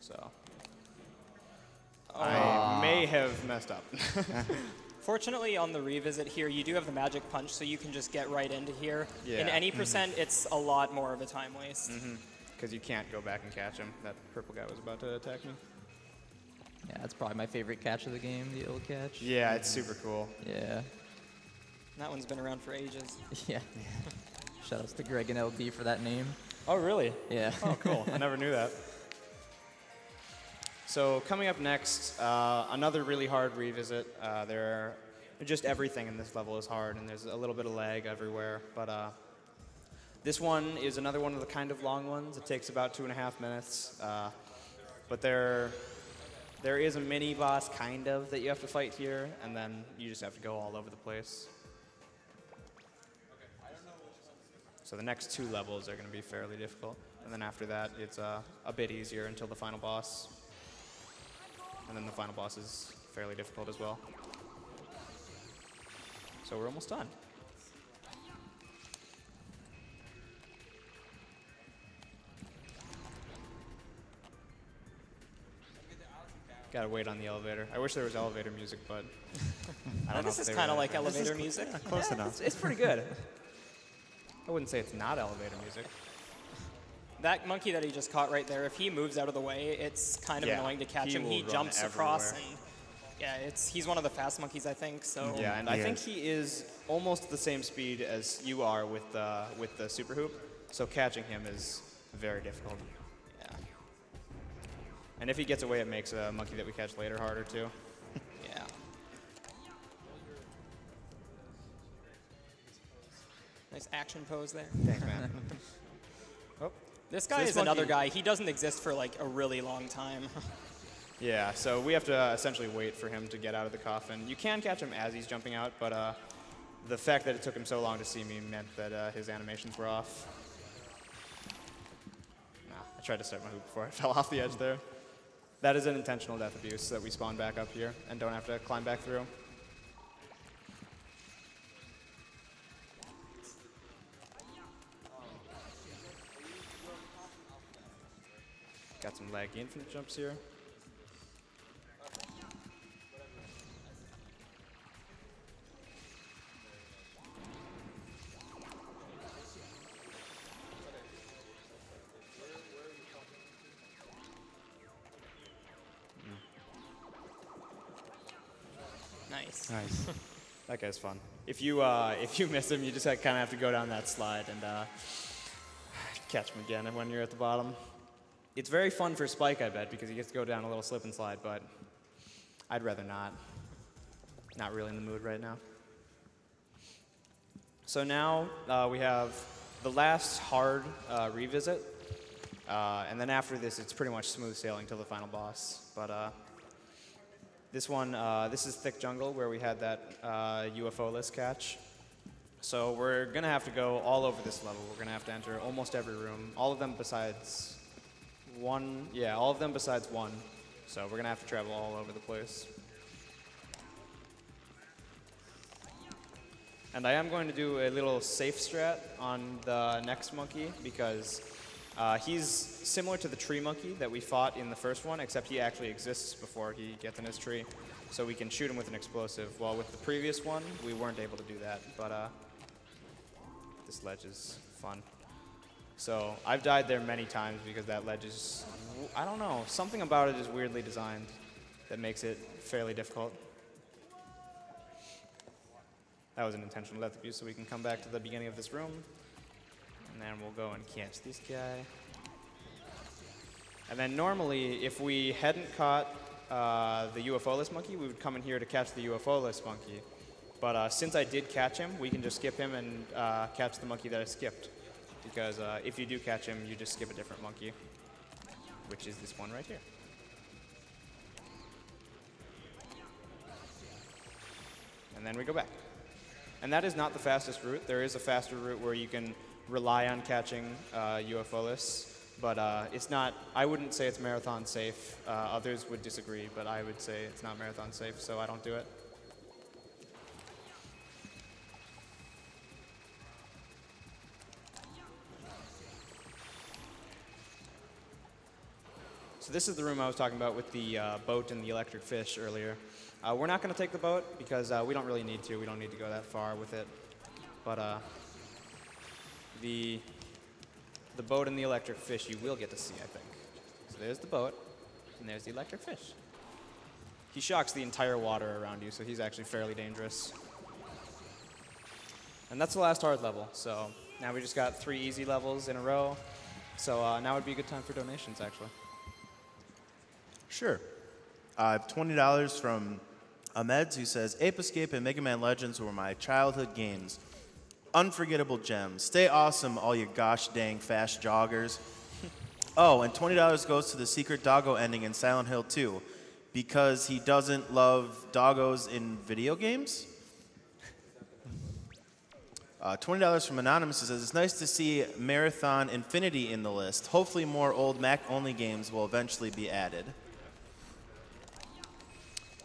So I may have messed up. Fortunately, on the revisit here, you do have the magic punch, so you can just get right into here. Yeah. In any %, it's a lot more of a time waste. Because you can't go back and catch him. That purple guy was about to attack me. Yeah, that's probably my favorite catch of the game, the Eel Catch. Yeah, it's super cool. Yeah. That one's been around for ages. Yeah. Shoutouts to Greg and LD for that name. Oh, really? Yeah. Oh, cool. I never knew that. So coming up next, another really hard revisit. Just everything in this level is hard, and there's a little bit of lag everywhere. But this one is another one of the kind of long ones. It takes about 2.5 minutes. But there is a mini boss, kind of, that you have to fight here, and then you just have to go all over the place. So the next 2 levels are going to be fairly difficult. And then after that, it's a bit easier until the final boss. And then the final boss is fairly difficult as well. So we're almost done. Gotta wait on the elevator. I wish there was elevator music, but I don't know. This is kind of like elevator music. Close enough. It's pretty good. I wouldn't say it's not elevator music. That monkey that he just caught right there, if he moves out of the way, it's kind of annoying to catch him. He jumps across, and he's one of the fast monkeys, I think. So yeah, and I think he is almost the same speed as you are with the super hoop. So catching him is very difficult. Yeah. And if he gets away, it makes a monkey that we catch later harder too. Yeah. Nice action pose there. Thanks, man. This guy is another guy. He doesn't exist for like a really long time. Yeah, so we have to essentially wait for him to get out of the coffin. You can catch him as he's jumping out, but the fact that it took him so long to see me meant that his animations were off. Nah, I tried to start my hoop before I fell off the edge there. That is an intentional death abuse, so that we spawn back up here and don't have to climb back through. Got some laggy infinite jumps here. Nice. Nice. That guy's fun. If you miss him, you just kind of have to go down that slide and catch him again when you're at the bottom. It's very fun for Spike, I bet, because he gets to go down a little slip and slide, but I'd rather not. Not really in the mood right now. So now we have the last hard revisit, and then after this, it's pretty much smooth sailing till the final boss. But this one, this is Thick Jungle, where we had that UFO-less catch. So we're going to have to go all over this level. We're going to have to enter almost every room, all of them besides one. Yeah, all of them besides one. So we're going to have to travel all over the place. And I am going to do a little safe strat on the next monkey because he's similar to the tree monkey that we fought in the first one, except he actually exists before he gets in his tree. So we can shoot him with an explosive. While with the previous one, we weren't able to do that. But this ledge is fun. So I've died there many times because that ledge is, I don't know, something about it is weirdly designed that makes it fairly difficult. That was an intentional death abuse, so we can come back to the beginning of this room. And then we'll go and catch this guy. And then normally, if we hadn't caught the UFO-less monkey, we would come in here to catch the UFO-less monkey. But since I did catch him, we can just skip him and catch the monkey that I skipped. Because if you do catch him, you just skip a different monkey, which is this one right here. And then we go back. And that is not the fastest route. There is a faster route where you can rely on catching UFO-less, but it's not, I wouldn't say it's marathon safe. Others would disagree, but I would say it's not marathon safe, so I don't do it. So this is the room I was talking about with the boat and the electric fish earlier. We're not going to take the boat because we don't really need to. We don't need to go that far with it. But the boat and the electric fish you will get to see, I think. So there's the boat, and there's the electric fish. He shocks the entire water around you, so he's actually fairly dangerous. And that's the last hard level. So now we just got 3 easy levels in a row. So now would be a good time for donations, actually. Sure. $20 from Ahmeds, who says, Ape Escape and Mega Man Legends were my childhood games. Unforgettable gems. Stay awesome, all you gosh dang fast joggers. Oh, and $20 goes to the secret doggo ending in Silent Hill 2 because he doesn't love doggos in video games. $20 from Anonymous, who says, it's nice to see Marathon Infinity in the list. Hopefully more old Mac-only games will eventually be added.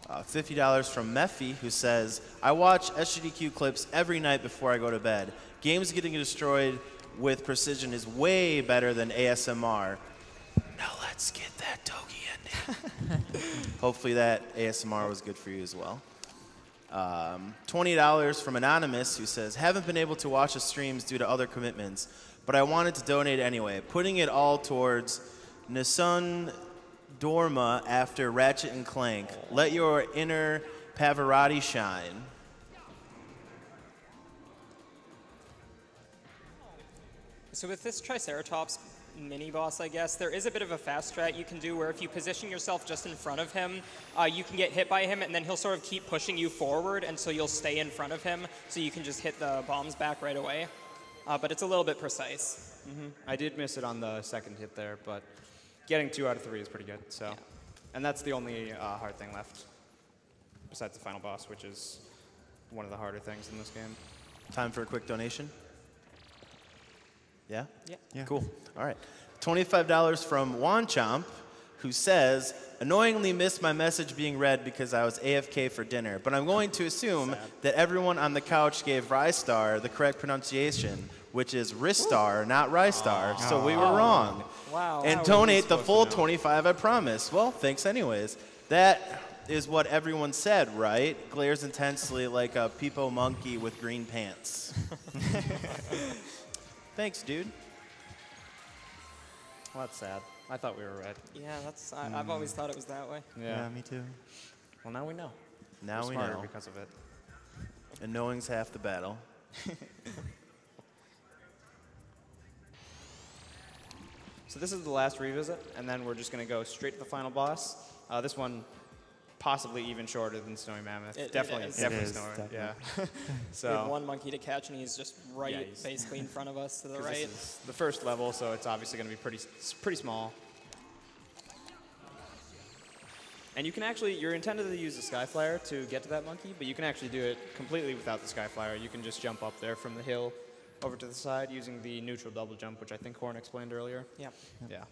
$50 from Mephi, who says, I watch SGDQ clips every night before I go to bed. Games getting destroyed with precision is way better than ASMR. Now let's get that Togi ending. Hopefully that ASMR was good for you as well. $20 from Anonymous, who says, haven't been able to watch the streams due to other commitments, but I wanted to donate anyway, putting it all towards Nissan Dorma after Ratchet and Clank. Let your inner Pavarotti shine. So with this Triceratops Miniboss, I guess, there is a bit of a fast strat you can do where if you position yourself just in front of him, you can get hit by him, and then he'll sort of keep pushing you forward, and so you'll stay in front of him, so you can just hit the bombs back right away. But it's a little bit precise. I did miss it on the second hit there, but getting 2 out of 3 is pretty good. So, And that's the only hard thing left, besides the final boss, which is one of the harder things in this game. Time for a quick donation? Yeah? Yeah. Cool. All right. $25 from Juan Chomp, who says, annoyingly missed my message being read because I was AFK for dinner, but I'm going to assume that everyone on the couch gave Rystar the correct pronunciation, which is Ristar, not Rystar, so we were wrong. Wow. And donate the full 25, I promise. Well, thanks anyways. That is what everyone said, right? Glares intensely like a peepo monkey with green pants. Thanks, dude. Well, that's sad. I thought we were right. Yeah, that's. I've always thought it was that way. Yeah, me too. Well, now we know. Now We're we smarter know. because of it. And knowing's half the battle. So this is the last revisit, and then we're just going to go straight to the final boss. This one possibly even shorter than Snowy Mammoth. It definitely is. definitely It is, snowy. definitely. Yeah. We have So one monkey to catch, and he's just right, Yeah, he's- basically in front of us to the 'cause right. this is the first level, so it's obviously going to be pretty small. And you can actually, you're intended to use the Sky Flyer to get to that monkey, but you can actually do it completely without the Sky Flyer. You can just jump up there from the hill over to the side using the neutral double jump, which I think Horn explained earlier. Yeah. Yeah.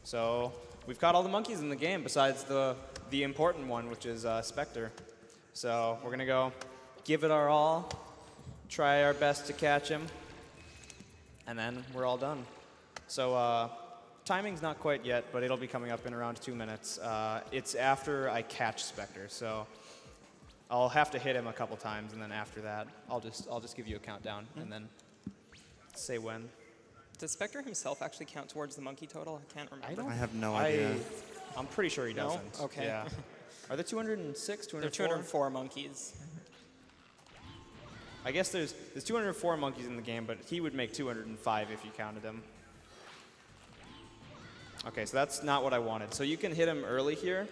So we've caught all the monkeys in the game besides the important one, which is Spectre. So we're going to go give it our all, try our best to catch him, and then we're all done. So timing's not quite yet, but it'll be coming up in around 2 minutes. It's after I catch Spectre, so I'll have to hit him a couple times, and then after that, I'll just give you a countdown, and then say when. Does Spectre himself actually count towards the monkey total? I can't remember. I have no idea. I'm pretty sure he No? doesn't. Okay. Yeah. Are there 206, There are 204? 204 monkeys. I guess there's 204 monkeys in the game, but he would make 205 if you counted them. Okay, so that's not what I wanted. So you can hit him early here,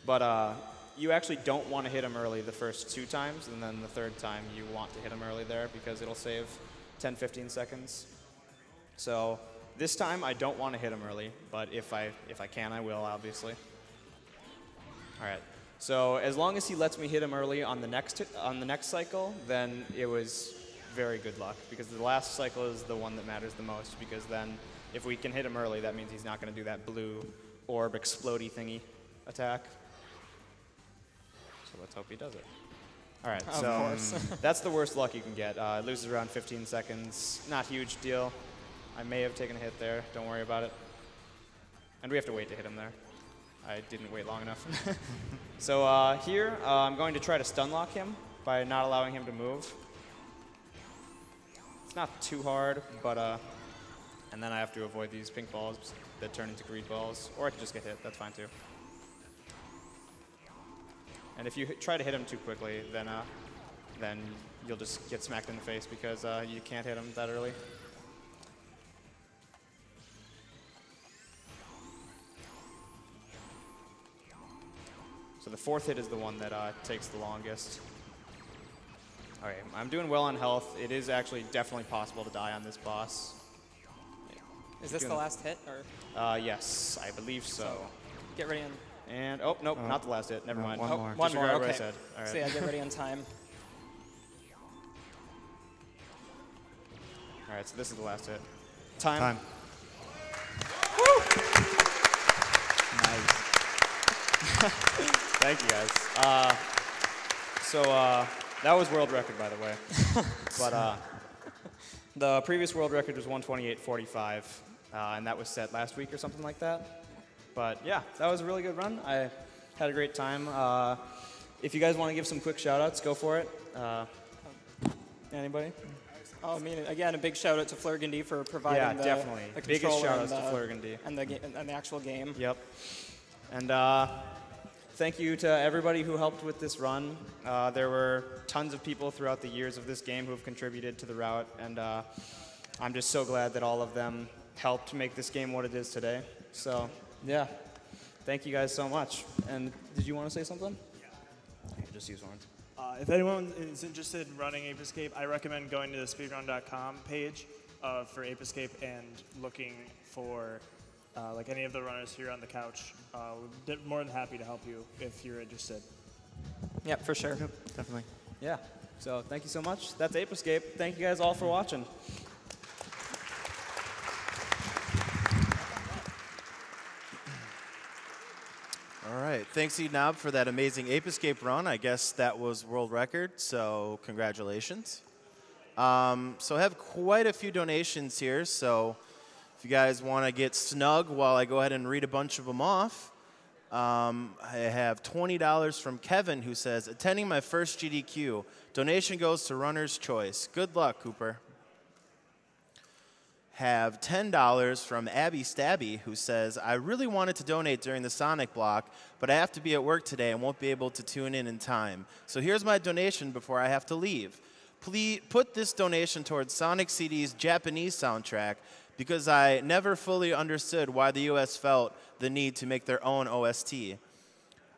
but you actually don't want to hit him early the first 2 times, and then the 3rd time you want to hit him early there because it'll save 10, 15 seconds. So this time I don't want to hit him early, but if I can, I will, obviously. All right. So as long as he lets me hit him early on the next cycle, then it was very good luck because the last cycle is the one that matters the most because then if we can hit him early, that means he's not going to do that blue orb explodey thingy attack. So let's hope he does it. All right, Of so course. that's the worst luck you can get. It loses around 15 seconds. Not a huge deal. I may have taken a hit there. Don't worry about it. And we have to wait to hit him there. I didn't wait long enough. So here, I'm going to try to stun lock him by not allowing him to move. It's not too hard, but and then I have to avoid these pink balls that turn into green balls, or I can just get hit. That's fine too. And if you try to hit him too quickly, then you'll just get smacked in the face because you can't hit him that early. So the 4th hit is the one that takes the longest. All right, I'm doing well on health. It is actually definitely possible to die on this boss. Is this the last hit, or? Yes, I believe so. Get ready on. And, oh, nope, not the last hit. Never mind. one more. One more. Disregard what I Okay. said. All right. So yeah, get ready on time. All right, so this is the last hit. Time. Time. Thank you, guys. So that was world record, by the way. But the previous world record was 128.45, and that was set last week or something like that. But yeah, that was a really good run. I had a great time. If you guys want to give some quick shout-outs, go for it. Anybody? Oh, I mean, again, a big shout out to Flurgandy for providing the definitely. the Biggest controller shout-outs and to Flurgandy. and the actual game. Yep. And thank you to everybody who helped with this run. There were tons of people throughout the years of this game who have contributed to the route, and I'm just so glad that all of them helped make this game what it is today. So, yeah. Thank you guys so much. And did you want to say something? Yeah. I could just use one. If anyone is interested in running Ape Escape, I recommend going to the speedrun.com page for Ape Escape and looking for like any of the runners here on the couch. We're more than happy to help you if you're interested. Yeah, for sure. Yep, definitely. Yeah. So thank you so much. That's Ape Escape. Thank you guys all for watching. All right. Thanks, Eednob, for that amazing Ape Escape run. I guess that was world record, so congratulations. So I have quite a few donations here, so if you guys want to get snug while I go ahead and read a bunch of them off, I have $20 from Kevin, who says, attending my first GDQ. Donation goes to Runner's Choice. Good luck, Cooper. Have $10 from Abby Stabby, who says, I really wanted to donate during the Sonic block, but I have to be at work today and won't be able to tune in time. So here's my donation before I have to leave. Please put this donation towards Sonic CD's Japanese soundtrack, because I never fully understood why the US felt the need to make their own OST.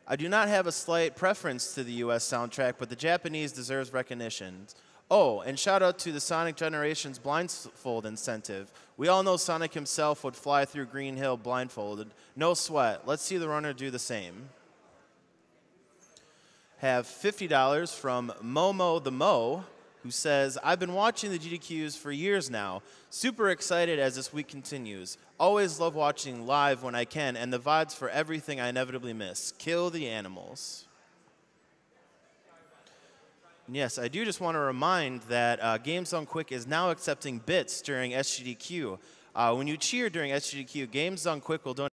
I do not have a slight preference to the US soundtrack, but the Japanese deserves recognition. Oh, and shout out to the Sonic Generations blindfold incentive. We all know Sonic himself would fly through Green Hill blindfolded. No sweat. Let's see the runner do the same. Have $50 from Momo the Mo, who says, I've been watching the GDQs for years now. Super excited as this week continues. Always love watching live when I can, and the vibes for everything I inevitably miss. Kill the animals. And yes, I do just want to remind that Games Done Quick is now accepting bits during SGDQ. When you cheer during SGDQ, Games Done Quick will donate